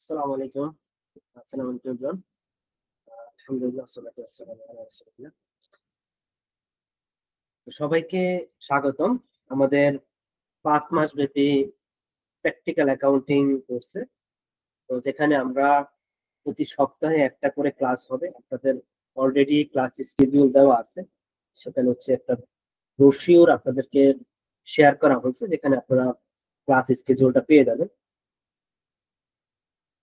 আসসালামু আলাইকুম। আসসালামু আলাইকুম জন। আলহামদুলিল্লাহ সালাতু ওয়াসসালামু আলা রাসূলিল্লাহ। তো সবাইকে স্বাগতম আমাদের ৫ মাস ব্যাপী প্র্যাকটিক্যাল অ্যাকাউন্টিং কোর্সে। তো যেখানে আমরা প্রতি সপ্তাহে একটা করে ক্লাস হবে। আপনাদের অলরেডি ক্লাস শিডিউল দেওয়া আছে। সেখানে হচ্ছে একটা ব্রোশিওর আপনাদেরকে শেয়ার করা হয়েছে যেখানে আপনারা ক্লাস শিডিউলটা পেয়ে যাবেন।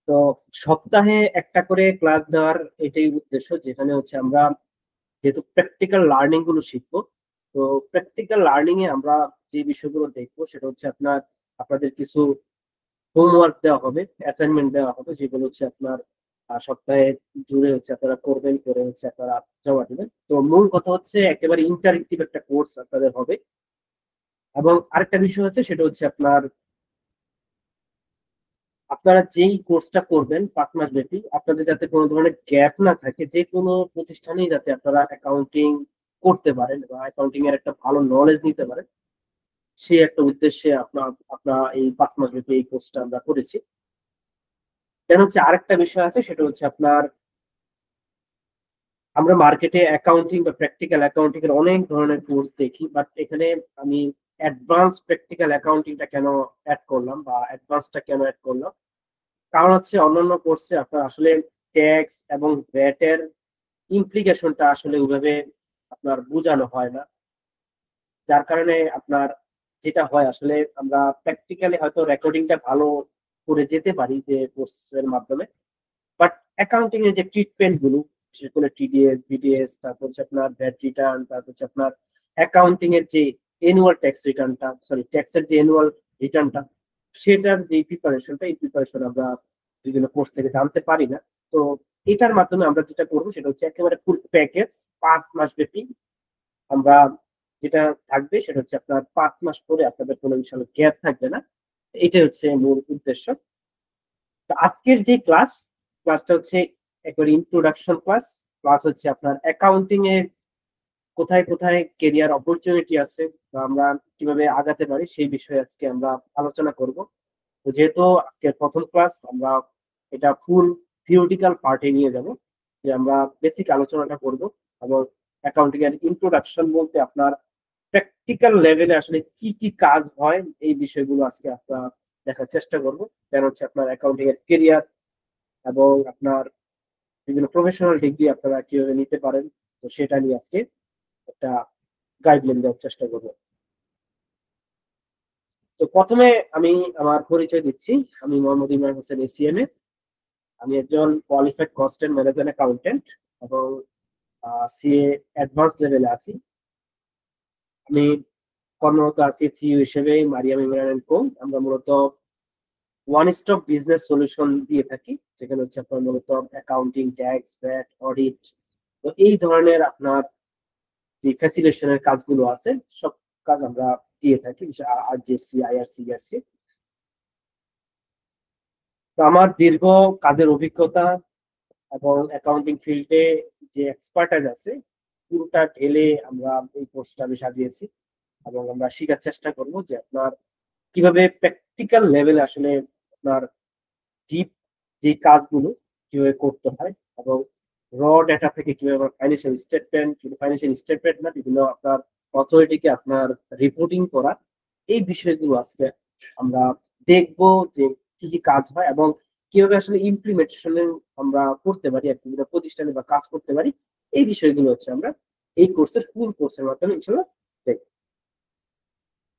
তো সপ্তাহে একটা করে ক্লাস দেওয়ার এটাই উদ্দেশ্য যেখানে হচ্ছে আমরা যেহেতু প্র্যাকটিক্যাল লার্নিং গুলো শিখবো। তো প্র্যাকটিক্যাল লার্নিং এ আমরা যে বিষয়গুলো দেখবো সেটা হচ্ছে আপনাদের কিছু হোমওয়ার্ক দেওয়া হবে, অ্যাসাইনমেন্ট দেওয়া হবে যেগুলো হচ্ছে আপনার সপ্তাহে জুড়ে হচ্ছে আপনারা করবেন, করে হচ্ছে আপনারা জমা দিবেন। তো মূল কথা হচ্ছে একেবারে ইন্টারেক্টিভ একটা কোর্স আপনাদের হবে। এবং আরেকটা বিষয় আছে সেটা হচ্ছে আপনারা যেই কোর্সটা করবেন ৫ মাস ব্যাপী আপনাদের যাতে কোনো ধরনের গ্যাপ না থাকে, যে কোনো প্রতিষ্ঠানেই যাতে আপনারা অ্যাকাউন্টিং করতে পারেন বা অ্যাকাউন্টিং এর একটা ভালো নলেজ নিতে পারেন, সেই একটা উদ্দেশ্যে আপনার এই ৫ মাস ব্যাপী এই কোর্সটা আমরা করেছি। দেন হচ্ছে আরেকটা বিষয় আছে সেটা হচ্ছে আমরা মার্কেটে অ্যাকাউন্টিং বা প্র্যাকটিক্যাল অ্যাকাউন্টিং এর অনেক ধরনের কোর্স দেখি, বাট এখানে আমি অ্যাডভান্স প্র্যাকটিক্যাল অ্যাকাউন্টিংটা কেন অ্যাড করলাম বা অ্যাডভান্সটা কেন অ্যাড করলাম, কারণ হচ্ছে অন্যান্য কোর্সে আপনার আসলে ট্যাক্স এবং ভ্যাট এর ইমপ্লিকেশনটা আসলে ওইভাবে আপনার বোঝানো হয় না। যার কারণে আপনার যেটা হয় আসলে আমরা প্র্যাকটিক্যালি হয়তো রেকর্ডিংটা ভালো করে যেতে পারি যে কোর্সের মাধ্যমে, বাট অ্যাকাউন্টিং এর যে ট্রিটমেন্ট গুলো, বিশেষ করে টিডিএস বিডিএস, তারপর হচ্ছে আপনার ভ্যাট রিটার্ন, তারপর হচ্ছে আপনার অ্যাকাউন্টিং এর যে এনুয়াল ট্যাক্স রিটার্নটা, সরি ট্যাক্সের যে এনুয়াল রিটার্নটা, সেটার যে প্রিপারেশনটা, এই প্রিপারেশন আমরা বিভিন্ন কোর্স থেকে জানতে পারি না। তো এটার মাধ্যমে আমরা যেটা করবো সেটা হচ্ছে একেবারে ফুল প্যাকেজ ৫ মাস ব্যাপী আমরা যেটা থাকবে সেটা হচ্ছে আপনার ৫ মাস পরে আপনাদের কোনো ইনশাআল্লাহ গ্যাপ থাকবে না। এটাই হচ্ছে মূল উদ্দেশ্য। তো আজকের যে ক্লাসটা হচ্ছে একবার ইন্ট্রোডাকশন ক্লাস, প্লাস হচ্ছে আপনার অ্যাকাউন্টিং এ কোথায় কোথায় কেরিয়ার অপরচুনিটি আছে বা আমরা কিভাবে আগাতে পারি সেই বিষয়ে আজকে আমরা আলোচনা করব। তো যেহেতু আজকের প্রথম ক্লাস আমরা এটা ফুল থিওরিটিক্যাল পার্টে নিয়ে যাব, যে আমরা বেসিক আলোচনাটা করব এবং অ্যাকাউন্টিং এর ইন্ট্রোডাকশন বলতে আপনার প্র্যাকটিক্যাল লেভেলে আসলে কি কি কাজ হয় এই বিষয়গুলো আজকে আমরা দেখার চেষ্টা করব। যেন হচ্ছে আপনার অ্যাকাউন্টিং এর কেরিয়ার এবং আপনার বিভিন্ন প্রফেশনাল ডিগ্রি আপনারা কিভাবে নিতে পারেন, তো সেটা নিয়ে আজকে একটা গাইডলাইন দেওয়ার চেষ্টা করব। তো প্রথমে আমি আমার পরিচয় দিচ্ছি। আমি মোহাম্মদ ইমরান হোসেন এসিএমএ। আমি একজন qualified cost and management accountant এবং সিএ অ্যাডভান্স লেভেলে আছি। আমি কর্মরত আছি সিইও হিসেবে মারিয়াম ইমরান এন্ড কো। আমরা মূলত ওয়ান স্টপ বিজনেস সলিউশন দিয়ে থাকি, যেখানে হচ্ছে আপনার মূলত অ্যাকাউন্টিং, ট্যাক্স, ভ্যাট, অডিট, তো এই ধরনের আপনার যে ফ্যাসিলিটেশনের কাজগুলো আছে সব কাজ আমরা দিয়ে থাকি, আরজিএসসি, আইআরসি। তো আমার দীর্ঘ কাজের অভিজ্ঞতা এবং অ্যাকাউন্টিং ফিল্ডে যে এক্সপার্টাইজ আছে পুরোটা ঢেলে আমরা এই কোর্সটা আমি সাজিয়েছি। এবং আমরা শেখার চেষ্টা করব যে আপনার কিভাবে প্র্যাকটিক্যাল লেভেলে আসলে আপনার ডিপ যে কাজগুলো কিভাবে করতে হয় এবং র ডেটা থেকে কিভাবে ফাইন্যান্সিয়াল স্টেটমেন্ট না বিভিন্ন আপনার অথরিটিকে আপনার রিপোর্টিং করা, এই বিষয়গুলো আজকে আমরা দেখব যে কি কি কাজ হয় এবং কিভাবে আসলে ইমপ্লিমেন্টেশন আমরা করতে পারি আর বিভিন্ন প্রতিষ্ঠানে বা কাজ করতে পারি। এই বিষয়গুলো হচ্ছে আমরা এই কোর্সের ফুল কোর্সের মাধ্যমে ইনশাল্লাহ দেখব।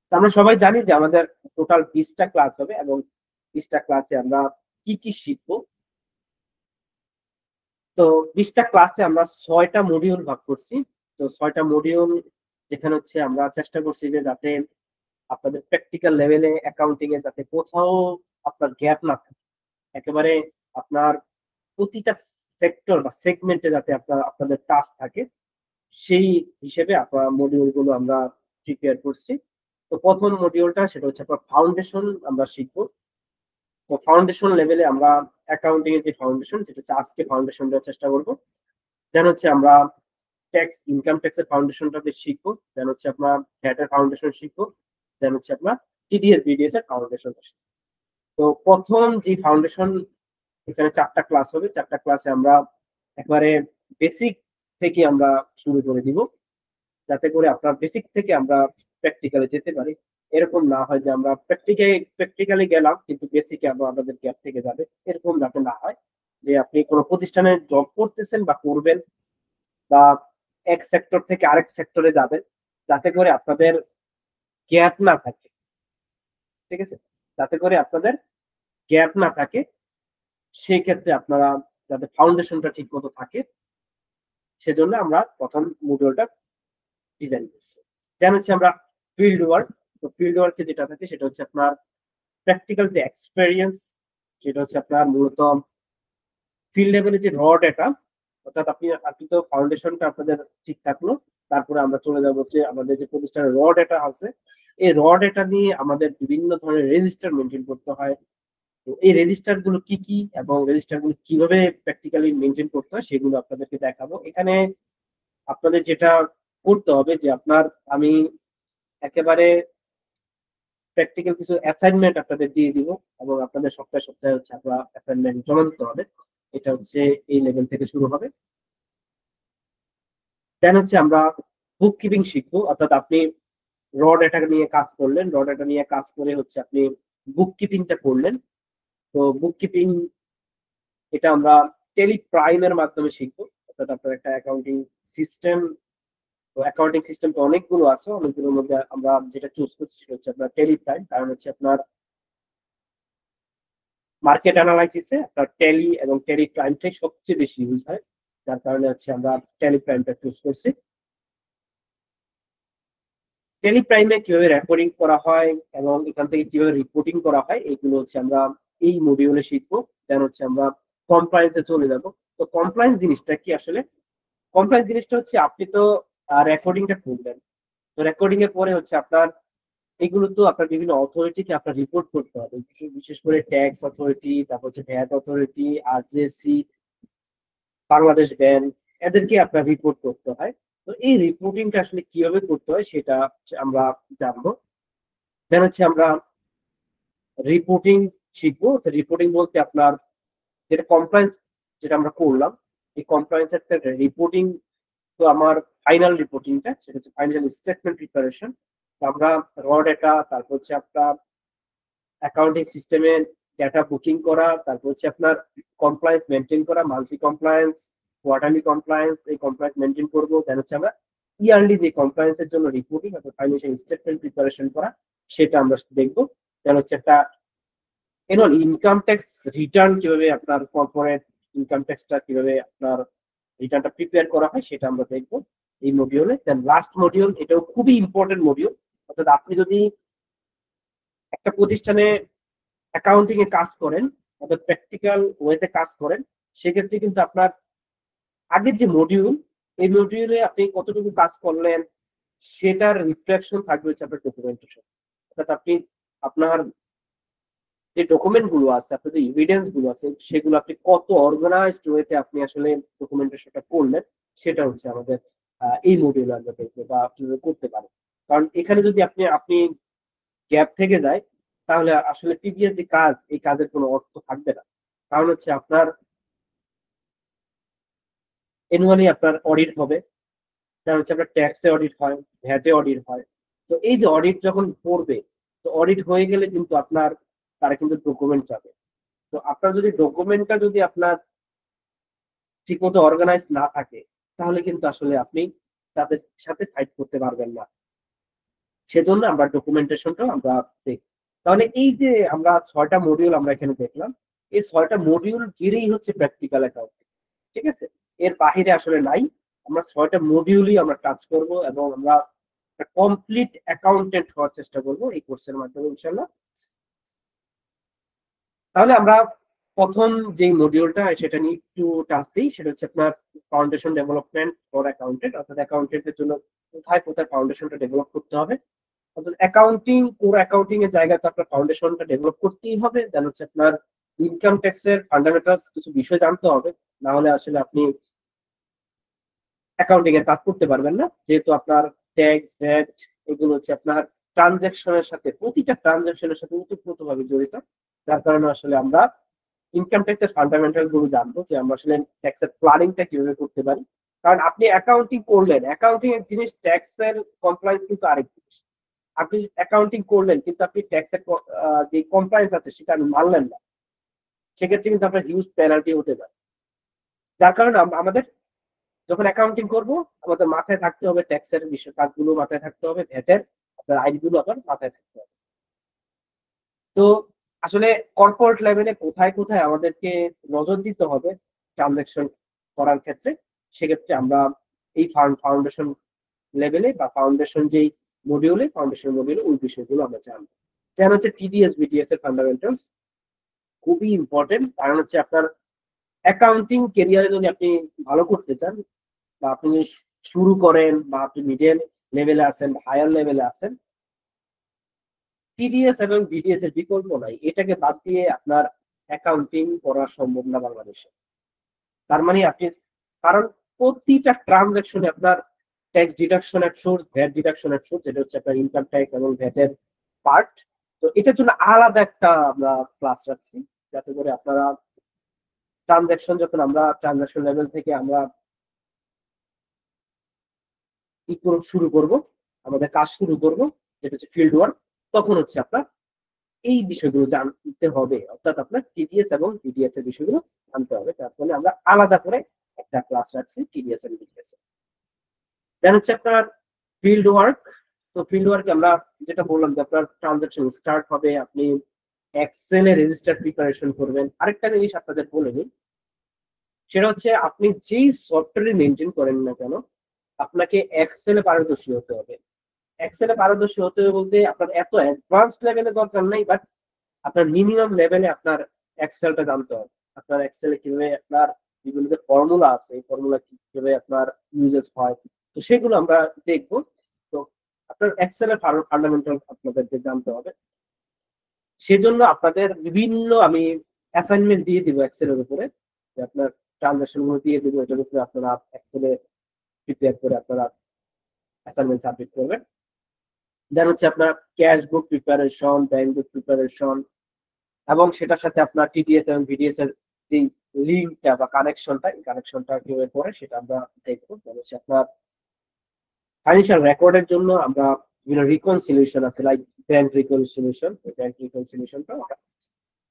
তো আমরা সবাই জানি যে আমাদের টোটাল 20টা ক্লাস হবে এবং 20টা ক্লাসে আমরা কি কি শিখবো। তো 20টা ক্লাসে আমরা 6টা মডিউল ভাগ করছি। তো 6টা মডিউল যেখানে হচ্ছে আমরা চেষ্টা করছি যে যাতে আপনাদের প্র্যাকটিক্যাল লেভেলে অ্যাকাউন্টিং এ যাতে কোথাও আপনার গ্যাপ না থাকে, একেবারে আপনার প্রতিটা সেক্টর বা সেগমেন্টে যাতে আপনাদের টাস্ক থাকে, সেই হিসেবে আপনার মডিউল গুলো আমরা প্রিপেয়ার করছি। তো প্রথম মডিউলটা সেটা হচ্ছে আপনার ফাউন্ডেশন আমরা শিখবো। তো ফাউন্ডেশন লেভেলে আমরা অ্যাকাউন্টিং এর যে ফাউন্ডেশন যেটা হচ্ছে আজকে ফাউন্ডেশন দেওয়ার চেষ্টা করবো। দেন হচ্ছে আমরা ইনকাম ট্যাক্স এর ফাউন্ডেশনটা শিখবো। দেন হচ্ছে আপনার ভ্যাট এর ফাউন্ডেশন শিখবো। দেন হচ্ছে আপনার টিডিএস বিডিএস এর ফাউন্ডেশন শিখবো। তো প্রথম যে ফাউন্ডেশন এখানে 4টা ক্লাস হবে, 4টা ক্লাসে আমরা একবারে বেসিক থেকে আমরা শুরু করে দিব, যাতে করে আপনার বেসিক থেকে আমরা প্র্যাকটিক্যালে যেতে পারি। এরকম না হয় যে আমরা প্র্যাকটিক্যালি গেলাম কিন্তু বেসিকে আমরা আমাদের গ্যাপ থেকে যাবে, এরকম যাতে না হয়। যে আপনি কোনো প্রতিষ্ঠানে জব করতেছেন বা করবেন, বা এক সেক্টর থেকে আরেক সেক্টরে যাবেন, যাতে করে আপনাদের গ্যাপ না থাকে। ঠিক আছে, যাতে করে আপনাদের গ্যাপ না থাকে, সেই ক্ষেত্রে আপনারা যাতে ফাউন্ডেশনটা ঠিক মতো থাকে, সেজন্য আমরা প্রথম মডিউলটা ডিজাইন করছি। দেন হচ্ছে আমরা ফিল্ড ওয়ার্ক। তো ফিল্ড ওয়ার্কে যেটা থাকে সেটা হচ্ছে আপনার প্র্যাকটিক্যাল যে এক্সপেরিয়েন্স, সেটা হচ্ছে আপনার মূলত ফিল্ড লেভেলে যে র ডেটা, অর্থাৎ আপনি তো ফাউন্ডেশনটা আপনাদের ঠিক থাকলো, তারপরে আমরা চলে যাবো যে আমাদের যে প্রতিষ্ঠানের র ডেটা আছে, এই র ডেটা নিয়ে আমাদের বিভিন্ন ধরনের রেজিস্টার মেনটেন করতে হয়। তো এই রেজিস্টার গুলো কি কি এবং রেজিস্টার গুলো কিভাবে প্র্যাকটিক্যালি মেনটেন করতে হয় সেগুলো আপনাদেরকে দেখাবো। এখানে আপনাদের যেটা করতে হবে যে আমি একেবারে প্র্যাকটিক্যাল কিছু অ্যাসাইনমেন্ট আপনাদের দিয়ে দিব, এবং আপনাদের সপ্তাহে সপ্তাহে হচ্ছে আপনারা অ্যাসাইনমেন্ট জমা দিতে হবে। এটা হচ্ছে এই লেভেল থেকে শুরু হবে। দেন হচ্ছে আমরা বুক কিপিং শিখবো, অর্থাৎ আপনি র ডেটা নিয়ে কাজ করলেন, র ডেটা নিয়ে কাজ করে হচ্ছে আপনি বুক কিপিংটা করলেন। তো বুক কিপিং এটা আমরা টেলি প্রাইমের মাধ্যমে শিখবো, অর্থাৎ আপনার একটা অ্যাকাউন্টিং সিস্টেম। তো অ্যাকাউন্টিং সিস্টেম তো অনেকগুলো আছে, অনেকগুলোর মধ্যে আমরা যেটা চুজ করছি সেটা হচ্ছে আপনার টেলি প্রাইম। কারণ হচ্ছে আপনার মার্কেট অ্যানালাইসিসে আপনার ট্যালি এবং ট্যালি প্রাইমটাই সবচেয়ে বেশি ইউজ হয়, যার কারণে হচ্ছে আমরা ট্যালি প্রাইমটা চুজ করছি। ট্যালি প্রাইমে কিভাবে রেকর্ডিং করা হয় এবং এখান থেকে কিভাবে রিপোর্টিং করা হয় এগুলো হচ্ছে আমরা এই মডিউলে শিখবো। দেন হচ্ছে আমরা কমপ্লায়েন্সে চলে যাব। তো কমপ্লায়েন্স জিনিসটা কি আসলে? কমপ্লায়েন্স জিনিসটা হচ্ছে আপনি তো রেকর্ডিংটা করবেন, তো রেকর্ডিং এর পরে হচ্ছে আপনার এগুলো তো আপনার বিভিন্ন অথরিটিকে আপনার রিপোর্ট করতে হবে, বিশেষ করে ট্যাক্স অথরিটি, তারপর হচ্ছে ভ্যাট অথরিটি, আরজেসি, বাংলাদেশ ব্যাংক, এদেরকে আপনার রিপোর্ট করতে হয়। তো এই রিপোর্টিংটা আসলে কিভাবে করতে হয় সেটা আমরা জানবো। দেন হচ্ছে আমরা রিপোর্টিং শিখবো। রিপোর্টিং বলতে আপনার যেটা কমপ্লায়েন্স, যেটা আমরা করলাম, এই কমপ্লায়েন্স একটা রিপোর্টিং। তো আমার ফাইনাল রিপোর্টিংটা সেটা হচ্ছে ফাইনাল স্টেটমেন্ট প্রিপারেশন। আমরা র ডেটা, তারপর হচ্ছে আপনার অ্যাকাউন্টিং সিস্টেমে ডেটা বুকিং করা, তারপর হচ্ছে আপনার কমপ্লায়েন্স মেনটেন করা, মান্থলি কমপ্লায়েন্স, কোয়ার্টারলি কমপ্লায়েন্স, এই কমপ্লায়েন্স মেনটেন করবো। দেন হচ্ছে আমরা ইয়ারলি যে কমপ্লায়েন্সের জন্য রিপোর্টিং অর্থাৎ ফাইন্যান্সিয়াল স্টেটমেন্ট প্রিপারেশন করা, সেটা আমরা দেখবো। দেন হচ্ছে একটা এনুয়াল ইনকাম ট্যাক্স রিটার্ন, কিভাবে আপনার কর্পোরেট ইনকাম ট্যাক্সটা কিভাবে আপনার রিটার্নটা প্রিপেয়ার করা হয় সেটা আমরা দেখবো এই মডিউলে। দেন লাস্ট মডিউল, এটাও খুবই ইম্পর্টেন্ট মডিউল, অর্থাৎ আপনি যদি একটা প্রতিষ্ঠানে অ্যাকাউন্টিং এ কাজ করেন, অর্থাৎ প্র্যাকটিক্যাল ওয়েতে কাজ করেন, সেক্ষেত্রে কিন্তু আপনার আগের যে মডিউল, এই মডিউলে আপনি কতটুকু কাজ করলেন সেটার রিফ্লেকশন থাকবে হচ্ছে আপনার ডকুমেন্টেশন। অর্থাৎ আপনি আপনার যে ডকুমেন্ট গুলো আছে, আপনার যে এভিডেন্স গুলো আছে, সেগুলো আপনি কত অর্গানাইজড ওয়েতে আপনি আসলে ডকুমেন্টেশনটা করলেন, সেটা হচ্ছে আমাদের এই মডিউলে আমরা দেখবো বা কিভাবে করতে পারেন। কারণ এখানে যদি আপনি আপনি গ্যাপ থেকে যায়, তাহলে আসলে প্রিভিয়াস যে কাজ, এই কাজের কোনো অর্থ থাকবে না। কারণ হচ্ছে আপনার এনুয়ালি আপনার অডিট হবে, কারণ হচ্ছে আপনার ট্যাক্সে অডিট হয়, ভ্যাটে অডিট হয়। তো এই যে অডিট যখন করবে, তো অডিট হয়ে গেলে কিন্তু আপনার তারা কিন্তু ডকুমেন্ট চাবে। তো আপনার যদি ডকুমেন্টটা যদি আপনার ঠিকমতো অর্গানাইজ না থাকে, তাহলে কিন্তু আসলে আপনি তাদের সাথে ফাইট করতে পারবেন না। সেজন্য আমরা ডকুমেন্টেশনটাও আমরা দেখি। তাহলে এই যে আমরা 6টা মডিউল আমরা এখানে দেখলাম, এই 6টা মডিউল ঘিরেই হচ্ছে প্র্যাকটিক্যাল অ্যাকাউন্টিং। ঠিক আছে, এর বাহিরে আসলে নাই। আমরা 6টা মডিউলই আমরা কাজ করব এবং আমরা কমপ্লিট অ্যাকাউন্টেন্ট হওয়ার চেষ্টা করব এই কোর্সের মাধ্যমে ইনশাল্লাহ। তাহলে আমরা প্রথম যে মডিউলটা সেটা নিয়ে একটু টাচ দিই, সেটা হচ্ছে আপনার ফাউন্ডেশন ডেভেলপমেন্ট ফর অ্যাকাউন্টেন্ট, অর্থাৎ অ্যাকাউন্টেন্টের জন্য কোথায় কোথায় ফাউন্ডেশনটা ডেভেলপ করতে হবে। অর্থাৎ অ্যাকাউন্টিং, পুরো অ্যাকাউন্টিং এর জায়গাতে আপনার ফাউন্ডেশনটা ডেভেলপ করতেই হবে। দেন হচ্ছে আপনার ইনকাম ট্যাক্স এর ফান্ডামেন্টালস কিছু বিষয় জানতে হবে, না হলে আসলে আপনি অ্যাকাউন্টিং এর কাজ করতে পারবেন না, যেহেতু আপনার ট্যাক্স ভ্যাট এগুলো হচ্ছে আপনার ট্রানজ্যাকশনের সাথে, প্রতিটা ট্রানজ্যাকশনের সাথে ওতপ্রোতভাবে জড়িত। যার কারণে আসলে আমরা ইনকাম ট্যাক্সের ফান্ডামেন্টাল গুলো জানবো, যে আমরা আসলে ট্যাক্সের প্ল্যানিংটা কিভাবে করতে পারি। কারণ আপনি অ্যাকাউন্টিং করলেন, অ্যাকাউন্টিং এর জিনিস, ট্যাক্সের কমপ্লায়েন্স কিন্তু আরেক জিনিস। আপনি অ্যাকাউন্টিং করলেন কিন্তু আপনি ট্যাক্সের যে কমপ্লায়েন্স আছে সেটা মানলেন না, সেক্ষেত্রে কিন্তু আপনার হিউজ পেনাল্টি হতে পারে। যার কারণে আমাদের যখন অ্যাকাউন্টিং করব, আমাদের মাথায় থাকতে হবে ট্যাক্সের বিষয় কাজগুলো, মাথায় থাকতে হবে ভ্যাটের আপনার আইনগুলো আবার মাথায় থাকতে হবে। তো আসলে কর্পোরেট লেভেলে কোথায় কোথায় আমাদেরকে নজর দিতে হবে ট্রানজাকশন করার ক্ষেত্রে, সেক্ষেত্রে আমরা এই ফাউন্ডেশন লেভেলে বা ফাউন্ডেশন যেই ফাউন্ডেশন মডিউলে ওই বিষয়গুলো আমরা জানবো। যেমন হচ্ছে টিডিএস বিটিএস এর ফান্ডামেন্টালস খুবই ইম্পর্টেন্ট। কারণ হচ্ছে আপনার অ্যাকাউন্টিং কেরিয়ারে যদি আপনি ভালো করতে চান, বা আপনি শুরু করেন, বা আপনি মিডিয়াম লেভেলে আছেন, হায়ার লেভেলে আছেন, টিডিএস এবং বিডিএস এর বিকল্প নাই। এটাকে বাদ দিয়ে আপনার অ্যাকাউন্টিং করা সম্ভব না বাংলাদেশে। তার মানে আপনি, কারণ প্রতিটা ট্রানজাকশনে আপনার ট্যাক্স ডিডাকশন এর সোর্স, ভ্যাট ডিডাকশন এর সোর্স, যেটা হচ্ছে আপনার ইনকাম ট্যাক্স এবং ভ্যাটের পার্ট। তো এটার জন্য আলাদা একটা আমরা ক্লাস রাখছি, যাতে করে আপনারা ট্রানজাকশন, যখন আমরা ট্রানজাকশন লেভেল থেকে আমরা শুরু করব, আমাদের কাজ শুরু করব, যেটা হচ্ছে ফিল্ড ওয়ার্ক, তখন হচ্ছে আপনার এই বিষয়গুলো জানতে হবে। অর্থাৎ আপনার টিডিএস এবং বিডিএস এর বিষয়গুলো জানতে হবে। তার ফলে আমরা আলাদা করে একটা ক্লাস রাখছি টিডিএস এবং বিডিএস এর। দেন হচ্ছে আপনার ফিল্ড ওয়ার্ক। তো ফিল্ড ওয়ার্কে আমরা যেটা বললাম যে আপনার ট্রানজাকশন স্টার্ট হবে, আপনি এক্সেল এ রেজিস্টার প্রিপারেশন করবেন। আরেকটা জিনিস আপনাদের বলে নিই, সেটা হচ্ছে আপনি যেই সফটওয়্যার মেনটেন করেন না কেন, আপনাকে এক্সেল এ পারদর্শী হতে হবে। এক্সেল এ পারদর্শী হতে হবে বলতে আপনার এত অ্যাডভান্স লেভেলে দরকার নাই, বাট আপনার মিনিমাম লেভেলে আপনার এক্সেলটা জানতে হবে। আপনার এক্সেলে কিভাবে আপনার বিভিন্ন যে ফর্মুলা আছে, এই ফর্মুলা কিভাবে আপনার ইউজেস হয়, তো সেগুলো আমরা দেখবো। তো আপনার এক্সেলের ফান্ডামেন্টাল আপনাদেরকে জানতে হবে। সেজন্য আপনাদের বিভিন্ন আমি অ্যাসাইনমেন্ট দিয়ে দিব এক্সেলের উপরে, যে আপনার ট্রানজাকশন গুলো দিয়ে দিব, এটার উপরে আপনারা এক্সেলে প্রিপেয়ার করে আপনারা অ্যাসাইনমেন্ট সাবমিট করবেন। দেন হচ্ছে আপনার ক্যাশ বুক প্রিপারেশন, ব্যাংক বুক প্রিপারেশন, এবং সেটার সাথে আপনার টিটিএস এবং ভিডিএস এর যে লিঙ্কটা বা কানেকশনটা, এই কানেকশনটা কিভাবে করে সেটা আমরা দেখবো। হচ্ছে আপনার ফাইন্যান্সিয়াল রেকর্ডের জন্য আমরা বিভিন্ন রিকনসিলিউশন আছে, লাইক ব্যাংক রিকনসিলিউশন, ব্যাংক রিকনসিলিউশনটা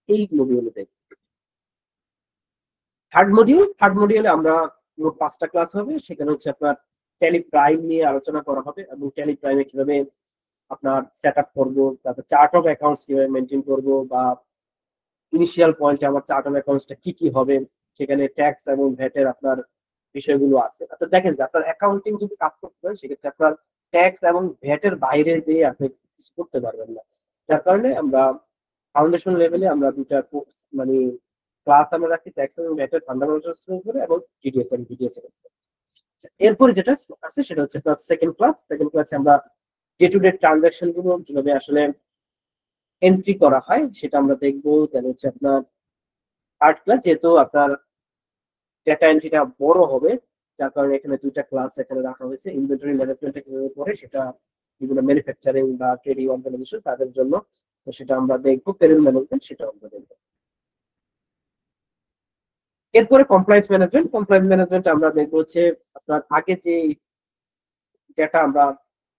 এই মডিউলে দেখবো। থার্ড মডিউলে আমরা মোট 5টা ক্লাস হবে। সেখানে হচ্ছে আপনার ট্যালি প্রাইম নিয়ে আলোচনা করা হবে, এবং ট্যালি প্রাইমে কিভাবে আপনার সেট আপ করবো, তারপর চার্ট অফ অ্যাকাউন্টস কিভাবে মেনটেন করবো, বা ইনিশিয়াল পয়েন্টে আমার চার্ট অফ অ্যাকাউন্টসটা কি কি হবে, সেখানে ট্যাক্স এবং ভ্যাটের আপনার বিষয়গুলো আছে। অর্থাৎ দেখেন যে আপনার অ্যাকাউন্টিং যদি কাজ করতে হয়, সেক্ষেত্রে আপনার ট্যাক্স এবং ভ্যাটের বাইরে যে আপনি কিছু করতে পারবেন না। যার কারণে আমরা ফাউন্ডেশন লেভেলে আমরা দুটা মানে ক্লাস আমরা রাখছি, ট্যাক্স এবং ভ্যাটের ফান্ডামেন্টালস এর উপরে এবং টিডিএস এবং বিডিএস এর উপরে। এরপরে যেটা আছে সেটা হচ্ছে আপনার সেকেন্ড ক্লাসে আমরা ডে টু ডে ট্রানজাকশন গুলো কিভাবে আসলে এন্ট্রি করা হয় সেটা আমরা দেখবো। তাহলে হচ্ছে আপনার থার্ড ক্লাস, যেহেতু আপনার ডেটা এন্ট্রিটা বড় হবে, যার কারণে এখানে 2টা ক্লাস এখানে রাখা হয়েছে। ইনভেন্টরি ম্যানেজমেন্ট কিভাবে করে সেটা বিভিন্ন ম্যানুফ্যাকচারিং বা ট্রেডিং অর্গানাইজেশন তাদের জন্য, তো সেটা আমরা দেখবো। পেরোল ম্যানেজমেন্ট সেটা আমরা দেখবো। এরপরে কমপ্লায়েন্স ম্যানেজমেন্ট আমরা দেখবো হচ্ছে আপনার আগে যে ডেটা আমরা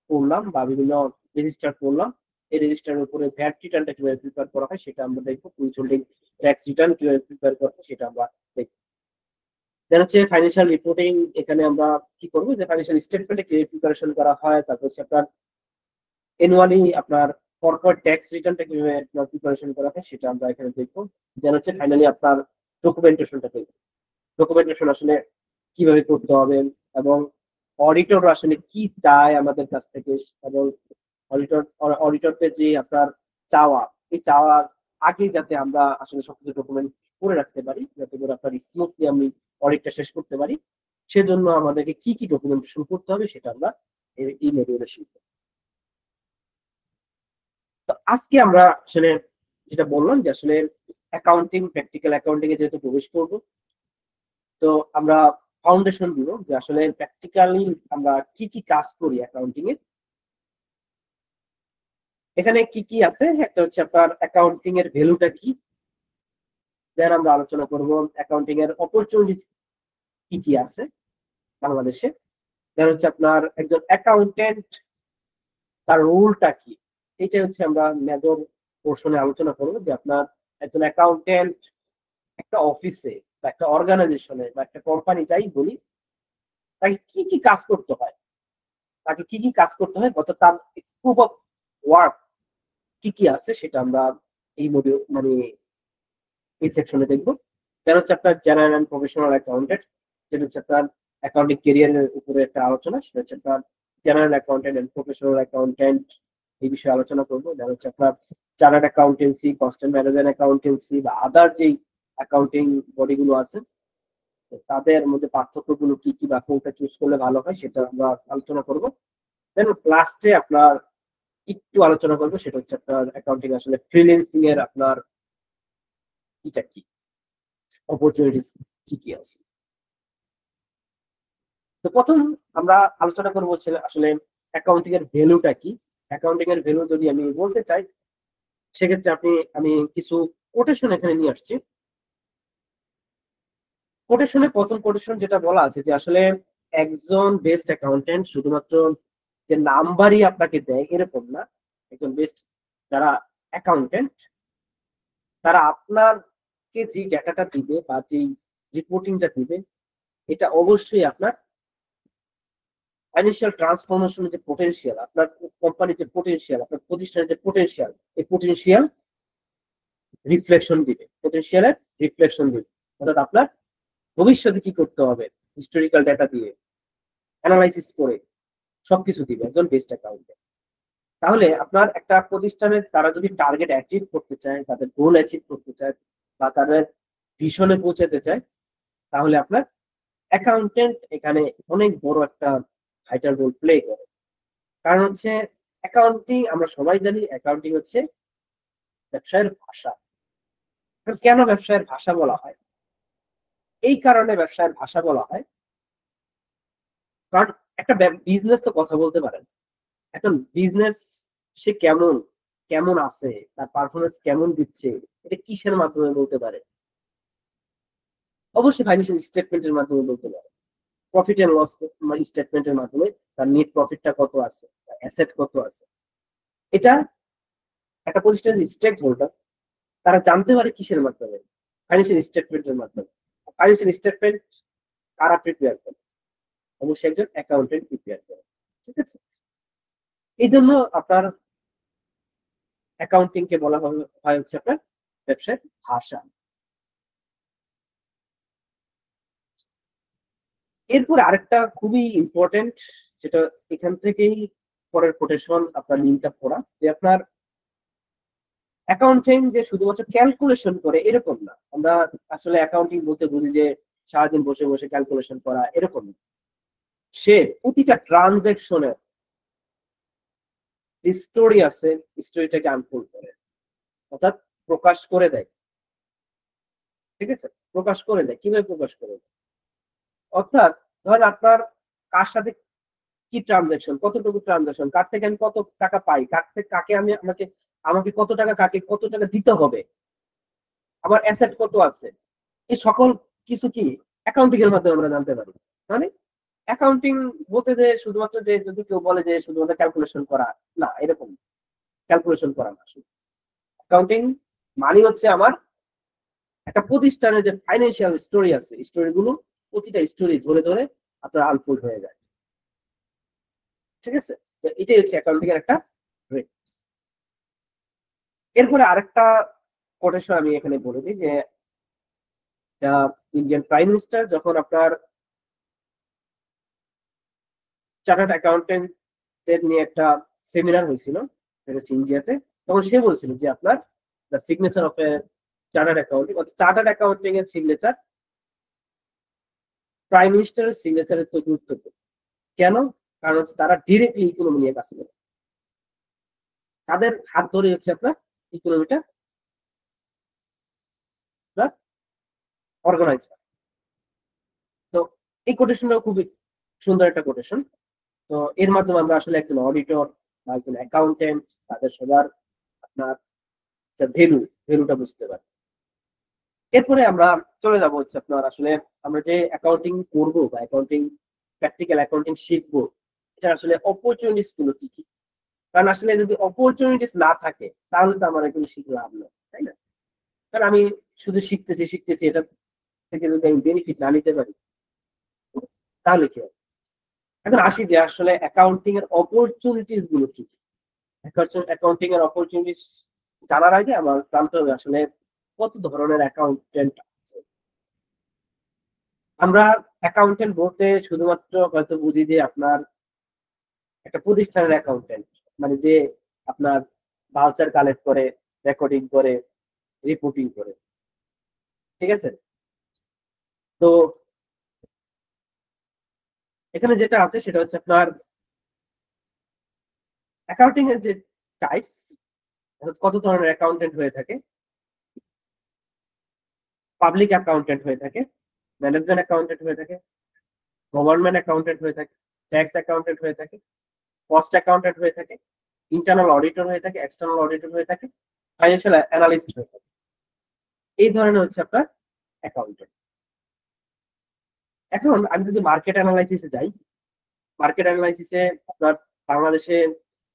করলাম বা বিভিন্ন রেজিস্টার করলাম, এই রেজিস্টারের উপরে ভ্যাট রিটার্নটা কিভাবে প্রিপেয়ার করা হয় সেটা আমরা দেখবো। উইথহোল্ডিং ট্যাক্স রিটার্ন কিভাবে প্রিপেয়ার করা হয় সেটা আমরা দেখবো। দেন হচ্ছে ফাইন্যান্সিয়াল রিপোর্টিং। এখানে আমরা কি করবো, যে ফাইন্যান্সিয়াল স্টেটমেন্টে কিভাবে প্রিপারেশন করা হয়, তারপর হচ্ছে আপনার অ্যানুয়ালি আপনার কর্পোরেট ট্যাক্স রিটার্নটা কিভাবে আপনার প্রিপারেশন করা হয় সেটা আমরা এখানে দেখবো। দেন হচ্ছে ফাইনালি আপনার ডকুমেন্টেশনটা দেখবো। ডকুমেন্টেশন আসলে কিভাবে করতে হবে, এবং অডিটর আসলে কি চায় আমাদের কাছ থেকে, এবং অডিটরকে যে আপনার চাওয়া, এই চাওয়ার আগে যাতে আমরা আসলে সবকিছু ডকুমেন্ট করে রাখতে পারি, যাতে করে আপনার স্মুথলি আমি অডিটটা শেষ করতে পারি, সেজন্য আমাদেরকে কি কি ডকুমেন্টেশন করতে হবে সেটা আমরা এই মডিউলে শিখবো। তো আজকে আমরা আসলে যেটা বললাম যে আসলে প্র্যাকটিক্যাল অ্যাকাউন্টিং এ যেহেতু প্রবেশ করবো, তো আমরা ফাউন্ডেশন দিব যে আসলে প্র্যাকটিক্যালি আমরা কি কি কাজ করি অ্যাকাউন্টিং এ। এখানে কি কি আছে, একটা হচ্ছে আপনার অ্যাকাউন্টিং এর ভ্যালুটা কি, দেন আমরা আলোচনা করব অ্যাকাউন্টিং এর অপরচুনিটিস কি কি আছে বাংলাদেশে। দেন হচ্ছে আপনার একজন অ্যাকাউন্টেন্ট তার রোলটা কি, এটা হচ্ছে আমরা মেজর পোর্শনে আলোচনা করবো, যে আপনার একজন অ্যাকাউন্টেন্ট একটা অফিসে বা একটা অর্গানাইজেশনে বা একটা কোম্পানি যাই বলি, তাকে কি কি কাজ করতে হয়, তাকে কি কি কাজ করতে হয়, অর্থাৎ তার স্কোপ অফ ওয়ার্ক কি কি আছে, সেটা আমরা এই মডিউল মানে এই সেকশনে দেখবো। দেন হচ্ছে আপনার জেনারেল অ্যান্ড প্রফেশনাল অ্যাকাউন্টেন্ট, যেটা হচ্ছে আপনার অ্যাকাউন্টিং কেরিয়ারের উপরে একটা আলোচনা, সেটা হচ্ছে আপনার general accountant and professional accountant, এই বিষয়ে আলোচনা করবো। দেন হচ্ছে আপনার chartered accountancy, cost and management accountancy বা আদার যেই অ্যাকাউন্টিং বডিগুলো আছে তাদের মধ্যে পার্থক্যগুলো কি কি বা কোনটা চুজ করলে ভালো হয়, সেটা আমরা আলোচনা করবো। দেন লাস্টে আপনার একটু আলোচনা করবো, সেটা হচ্ছে আপনার অ্যাকাউন্টিং আসলে ফ্রিল্যান্সিং এর আপনার এটা কি, অপরচুনিটিস কি কি আছে। তো প্রথম আমরা আলোচনা করবো আসলে অ্যাকাউন্টিং এর ভ্যালুটা কি। অ্যাকাউন্টিং এর ভ্যালু যদি আমি বলতে চাই, সেক্ষেত্রে আমি কিছু কোটেশন এখানে নিয়ে আসছি। কোটেশনে প্রথম কোটেশন যেটা বলা আছে যে আসলে একজন বেস্ট অ্যাকাউন্টেন্ট শুধুমাত্র যে নাম্বারই আপনাকে দেয় এরকম না, একজন বেস্ট যারা অ্যাকাউন্টেন্ট তারা আপনাকে যে ডেটাটা দিবে বা যে রিপোর্টিংটা দিবে, এটা অবশ্যই আপনার ফাইন্যান্সিয়াল ট্রান্সফরমেশনের যে পোটেনশিয়াল, আপনার কোম্পানির যে পোটেনশিয়াল, আপনার প্রতিষ্ঠানের যে পোটেনশিয়াল, এই পোটেনশিয়াল রিফ্লেকশন দিবে, পোটেনশিয়ালের রিফ্লেকশন দিবে। অর্থাৎ আপনার ভবিষ্যতে কি করতে হবে হিস্টোরিক্যাল ডেটা দিয়ে অ্যানালাইসিস করে সবকিছু দিবে একজন বেস্ট অ্যাকাউন্টেন্ট। তাহলে আপনার একটা প্রতিষ্ঠানের তারা যদি টার্গেট অ্যাচিভ করতে চায়, তাদের গোল অ্যাচিভ করতে চায় বা তাদের ভিশনে পৌঁছাতে চায়, তাহলে আপনার অ্যাকাউন্টেন্ট এখানে অনেক বড় একটা ভাইটাল রোল প্লে করে। কারণ হচ্ছে অ্যাকাউন্টিং, আমরা সবাই জানি অ্যাকাউন্টিং হচ্ছে ব্যবসায়ের ভাষা। কেন ব্যবসায়ের ভাষা বলা হয়? এই কারণে ব্যবসায়ের ভাষা বলা হয়, কারণ একটা বিজনেস তো কথা বলতে পারেন। এখন বিজনেস সে কেমন কেমন আছে, তার পারফরমেন্স কেমন দিচ্ছে, এটা কিসের মাধ্যমে বলতে পারে? অবশ্যই ফাইন্যান্সিয়াল স্টেটমেন্টের মাধ্যমে বলতে পারে, প্রফিট এন্ড লস স্টেটমেন্টের মাধ্যমে তার নেট প্রফিটটা কত আছে, অ্যাসেট কত আছে, এটা একটা প্রতিষ্ঠানের স্টেক হোল্ডার তারা জানতে পারে কিসের মাধ্যমে? ফাইন্যান্সিয়াল স্টেটমেন্টের মাধ্যমে। ফাইন্যান্সিয়াল স্টেটমেন্ট কারা প্রিপেয়ার করে? অবশ্যই একজন অ্যাকাউন্টেন্ট প্রিপেয়ার করে। ঠিক আছে, এই জন্য আপনার অ্যাকাউন্টিং কে বলা হয় হচ্ছে আপনার ব্যবসায়ের ভাষা। এরপর আরেকটা খুবই ইম্পর্টেন্ট, যেটা এখান থেকেই পরের কোটেশন আপনার লিঙ্কটা পড়া, যে আপনার অ্যাকাউন্টিং যে শুধুমাত্র ক্যালকুলেশন করে এরকম না। আমরা আসলে অ্যাকাউন্টিং বলতে বুঝি যে সারাদিন বসে বসে ক্যালকুলেশন করা, এরকম না। সে প্রতিটা ট্রানজেকশনের যে স্টোরি আছে, স্টোরিটাকে আনফোল্ড করে, অর্থাৎ প্রকাশ করে দেয়। ঠিক আছে, প্রকাশ করে দেয়। কিভাবে প্রকাশ করে দেয়? অর্থাৎ ধরেন আপনার কার সাথে কি ট্রানজাকশন, কতটুকু ট্রানজাকশন, কার থেকে আমি কত টাকা পাই, কার থেকে কাকে আমি আমাকে আমাকে কত টাকা কাকে কত টাকা দিতে হবে, আমার অ্যাসেট কত আছে, এই সকল কিছু কি অ্যাকাউন্টিং এর মাধ্যমে আমরা জানতে পারি। মানে অ্যাকাউন্টিং বলতে যে শুধুমাত্র যে যদি কেউ বলে যে শুধুমাত্র ক্যালকুলেশন করা, না, এরকম ক্যালকুলেশন করা না। অ্যাকাউন্টিং মানে হচ্ছে আমার একটা প্রতিষ্ঠানের যে ফাইন্যান্সিয়াল স্টোরি আছে, স্টোরিগুলো প্রতিটা স্টোরি ধরে ধরে আপনার আনফোল্ড হয়ে যায়। ঠিক আছে, তো এটাই হচ্ছে অ্যাকাউন্টিং এর একটা ট্রিক্স। এরপরে আরেকটা কোটেশন আমি এখানে বলে দিই, যে ইন্ডিয়ান প্রাইম মিনিস্টার যখন আপনার চার্টার্ড অ্যাকাউন্টেন্টদের নিয়ে একটা সেমিনার হয়েছিল, সেটা হচ্ছে ইন্ডিয়াতে, তখন সে বলছিল যে আপনার the signature of A chartered accounting, chartered accounting এর সিগনেচার প্রাইম মিনিস্টারের সিগনেচারের তো গুরুত্বপূর্ণ। কেন? কারণ হচ্ছে তারা ডিরেক্টলি ইকোনমি নিয়ে কাজ করে, তাদের হাত ধরে হচ্ছে আপনার ইকোনমিটা অর্গানাইজ করে। তো এই কোটেশনটাও খুবই সুন্দর একটা কোটেশন। তো এর মাধ্যমে আমরা আসলে একজন অডিটর বা একজন অ্যাকাউন্টেন্ট তাদের সবার আপনার ভ্যালুটা বুঝতে পারি। এরপরে আমরা চলে যাব হচ্ছে আপনার আসলে আমরা যে অ্যাকাউন্টিং করবো বা অ্যাকাউন্টিং প্র্যাকটিক্যাল অ্যাকাউন্টিং শিখবো, এটা আসলে অপরচুনিটিস গুলো কি কি। কারণ আসলে যদি অপরচুনিটিস না থাকে তাহলে তো আমার এগুলো শিখে লাভ নেই, তাই না? কারণ আমি শুধু শিখতেছি শিখতেছি, এটা থেকে যদি আমি বেনিফিট না নিতে পারি তাহলে কি হবে। এখন আসি যে আসলে অ্যাকাউন্টিং এর অপরচুনিটিস গুলো কি কি। অ্যাকাউন্টিং এর অপরচুনিটিস জানার আগে আমার জানতে হবে আসলে কত ধরনের অ্যাকাউন্টেন্ট আছে। আমরা অ্যাকাউন্টেন্ট বলতে শুধুমাত্র হয়তো বুঝি যে আপনার একটা প্রতিষ্ঠানের অ্যাকাউন্টেন্ট, মানে যে আপনার ভাউচার কালেক্ট করে, রেকর্ডিং করে, রিপোর্টিং করে, ঠিক আছে? তো এখানে যেটা আছে সেটা হচ্ছে আপনার অ্যাকাউন্টিং এর যে টাইপস, কত ধরনের অ্যাকাউন্টেন্ট হয়ে থাকে। পাবলিক অ্যাকাউন্টেন্ট হয়ে থাকে, ম্যানেজমেন্ট অ্যাকাউন্টেন্ট হয়ে থাকে, গভর্নমেন্ট অ্যাকাউন্টেন্ট হয়ে থাকে, ট্যাক্স অ্যাকাউন্টেন্ট হয়ে থাকে, কস্ট অ্যাকাউন্টেন্ট হয়ে থাকে, ইন্টারনাল অডিটর হয়ে থাকে, এক্সটার্নাল অডিটর হয়ে থাকে, ফাইন্যান্সিয়াল অ্যানালিস্ট হয়ে থাকে। এই ধরনের হচ্ছে আপনার অ্যাকাউন্টেন্ট। এখন আমি যদি মার্কেট অ্যানালাইসিসে যাই, মার্কেট অ্যানালাইসিসে আপনার বাংলাদেশে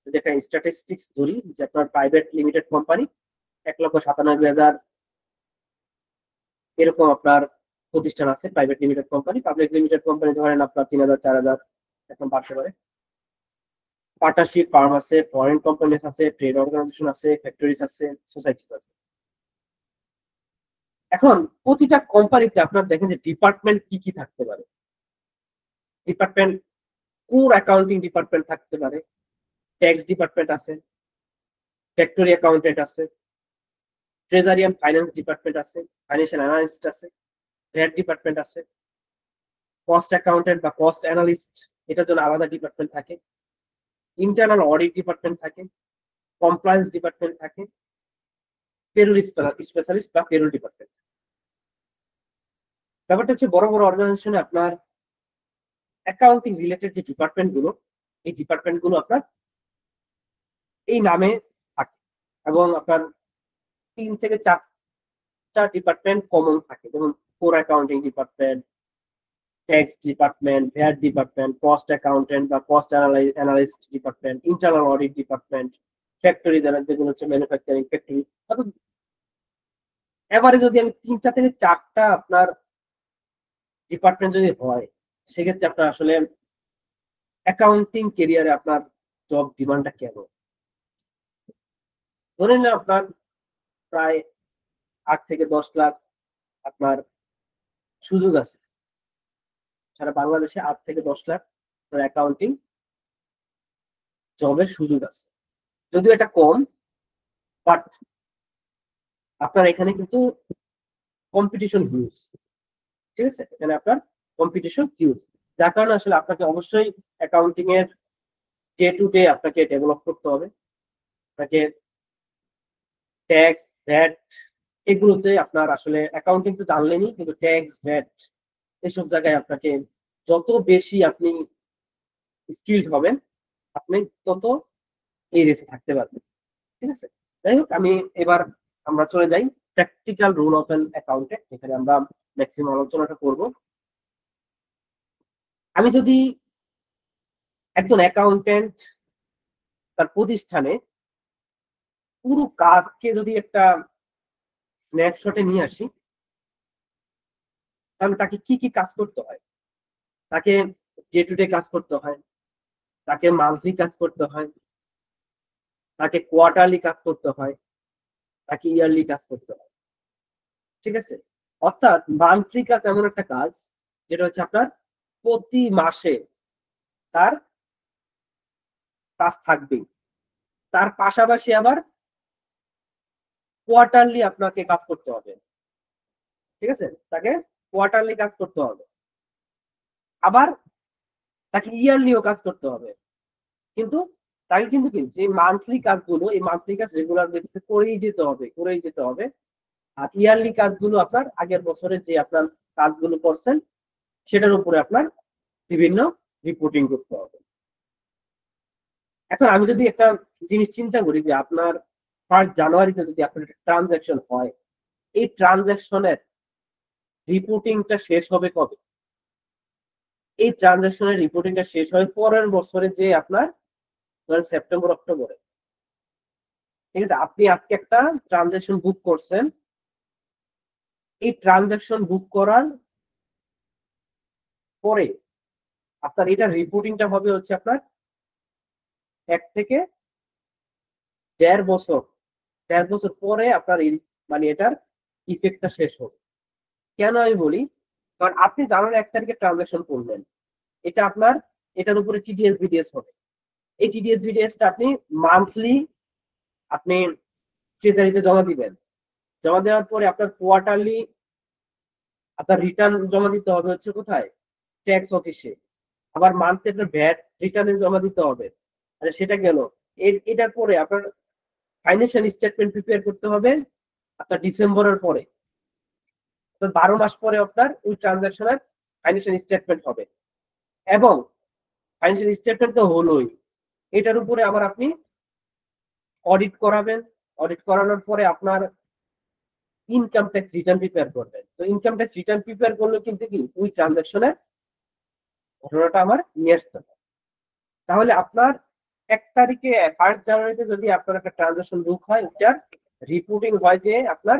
যদি একটা স্ট্যাটিস্টিক্স ধরি যে আপনার প্রাইভেট লিমিটেড কোম্পানি 1,97,000 এরকম আপনার প্রতিষ্ঠান আছে private limited company. Public limited company ধরেন আপনার 3,000 4,000 এখন বাড়তে পারে। পার্টনারশিপ ফার্ম আছে, ফরেন কোম্পানিজ আছে, ট্রেড অর্গানাইজেশন আছে, ফ্যাক্টরিজ আছে, সোসাইটিস আছে। এখন প্রতিটা কোম্পানিতে আপনার দেখেন যে ডিপার্টমেন্ট কি কি থাকতে পারে। ডিপার্টমেন্ট, কোর অ্যাকাউন্টিং ডিপার্টমেন্ট থাকতে পারে, ট্যাক্স ডিপার্টমেন্ট আছে, ফ্যাক্টরি অ্যাকাউন্টেন্ট আছে, ট্রেজারি এন্ড ফাইন্যান্স ডিপার্টমেন্ট আছে, ফাইন্যান্সিয়াল অ্যানালিস্ট আছে, ভ্যাট ডিপার্টমেন্ট আছে, কস্ট অ্যাকাউন্টেন্ট বা কস্ট অ্যানালিস্ট এটার জন্য আলাদা ডিপার্টমেন্ট থাকে, ইন্টারনাল অডিট ডিপার্টমেন্ট থাকে, কমপ্লায়েন্স ডিপার্টমেন্ট থাকে, পেরোল স্পেশালিস্ট বা পেরোল ডিপার্টমেন্ট। ব্যাপারটা হচ্ছে বড় বড় অর্গানাইজেশনে আপনার অ্যাকাউন্টিং রিলেটেড যে ডিপার্টমেন্ট গুলো, এই ডিপার্টমেন্ট গুলো আপনার এই নামে থাকে এবং আপনার 3 থেকে 4টা ডিপার্টমেন্ট কমন থাকে, যেমন core accounting department, tax department, VAT department, cost accountant বা cost analyst department, internal audit department, factory যারা যেগুলো হচ্ছে ম্যানুফ্যাকচারিং ফ্যাক্টরি। এবারে যদি আমি 3টা থেকে 4টা আপনার ডিপার্টমেন্ট যদি হয়, সেক্ষেত্রে আপনার আসলে অ্যাকাউন্টিং কেরিয়ারে আপনার জব ডিমান্ডটা কেমন। ধরে নিন আপনার প্রায় 8 থেকে 10 লাখ আপনার সুযোগ আছে সারা বাংলাদেশে, 8 থেকে 10 লাখ অ্যাকাউন্টিং জবের সুযোগ আছে। যদিও এটা কম, বাট আপনার এখানে কিন্তু কম্পিটিশন হিউজ, ঠিক আছে? এখানে আপনার কম্পিটিশন হিউজ, যার কারণে আসলে আপনাকে অবশ্যই অ্যাকাউন্টিং এর ডে টু ডে আপনাকে ডেভেলপ করতে হবে। আপনাকে ট্যাক্স, ভ্যাট এগুলোতে আপনার আসলে অ্যাকাউন্টিং তো জানলেনই, কিন্তু ট্যাক্স, ভ্যাট এসব জায়গায় আপনাকে যত বেশি আপনি স্কিলড হবেন, আপনি তত এই রেসে থাকতে পারবেন, ঠিক আছে? যাই হোক, এবার আমরা চলে যাই practical role of an accountant, যেখানে আমরা ম্যাক্সিমাম আলোচনাটা করব। আমি যদি একজন অ্যাকাউন্টেন্ট তার প্রতিষ্ঠানে পুরো কাজকে যদি একটা স্ন্যাপশটে নিয়ে আসি, তাহলে তাকে কি কি কাজ করতে হয়। তাকে ডে টু ডে কাজ করতে হয়, তাকে মান্থলি কাজ করতে হয়, তাকে কোয়ার্টারলি কাজ করতে হয়, তাকে ইয়ারলি কাজ করতে হয়, ঠিক আছে? অর্থাৎ মান্থলি কাজ এমন একটা কাজ যেটা হচ্ছে আপনার প্রতি মাসে তার কাজ থাকবেই, তার পাশাপাশি আবার কোয়ার্টারলি আপনাকে কাজ করতে হবে, ঠিক আছে? তাকে কোয়ার্টারলি কাজ করতে হবে, আবার তাকে ইয়ারলিও কাজ করতে হবে। কিন্তু তাকে কিন্তু কি যে মান্থলি কাজগুলো, এই মান্থলি কাজ রেগুলার বেসিসে করেই যেতে হবে। আর ইয়ারলি কাজগুলো আপনার আগের বছরে যে আপনার কাজগুলো করছেন সেটার উপরে আপনার বিভিন্ন রিপোর্টিং করতে হবে। এখন আমি যদি একটা জিনিস চিন্তা করি যে আপনার 1 জানুয়ারিতে যদি আপনার একটা ট্রানজাকশন হয়, এই ট্রানজাকশনের রিপোর্টিংটা শেষ হবে কবে? এই ট্রানজাকশনের রিপোর্টিংটা শেষ হয় পরের বছরে, যে আপনার ধরেন সেপ্টেম্বর অক্টোবরে। ঠিক আছে, আপনি আজকে একটা ট্রানজাকশন বুক করছেন, এই ট্রানজাকশন বুক করার পরে আপনার এটা রিপোর্টিংটা হবে হচ্ছে আপনার 1 থেকে 1.5 বছর, 1.5 বছর পরে আপনার মানে এটার ইফেক্টটা শেষ হবে। কেন আমি বলি, কারণ আপনি জানেন 1 তারিখে ট্রানজাকশন করলেন, এটা আপনার এটার উপরে টিডিএস বিডিএস হবে। এই টিডিএস বিডিএসটা আপনি মান্থলি আপনি ট্রেজারিতে জমা দিবেন। জমা দেওয়ার পরে আপনার কোয়ার্টারলি আপনার রিটার্ন জমা দিতে হবে হচ্ছে কোথায়? ট্যাক্স অফিসে। আবার মান্থলি আপনার ভ্যাট রিটার্নে জমা দিতে হবে। আরে সেটা গেল। এটার পরে আপনার ফাইন্যান্সিয়াল স্টেটমেন্ট প্রিপেয়ার করতে হবে আপনার ডিসেম্বরের পরে। 12 মাস পরে আপনার ওই ট্রানজাকশনের ফাইন্যান্সিয়াল স্টেটমেন্ট হবে, এবং ফাইন্যান্সিয়াল স্টেটমেন্ট তো হলোই, এটার উপরে আবার আপনি অডিট করাবেন। অডিট করানোর পরে আপনার ইনকাম ট্যাক্স রিটার্ন প্রিপেয়ার করবেন। তো ইনকাম ট্যাক্স রিটার্ন প্রিপেয়ার করলে কিন্তু কি ওই ট্রানজাকশনের ঘটনাটা আমার নিয়ে আসতে হবে। তাহলে আপনার 1 তারিখে 1 জানুয়ারিতে যদি আপনার একটা ট্রানজাকশন বুক হয়, ওটার রিপোর্টিং হয় যে আপনার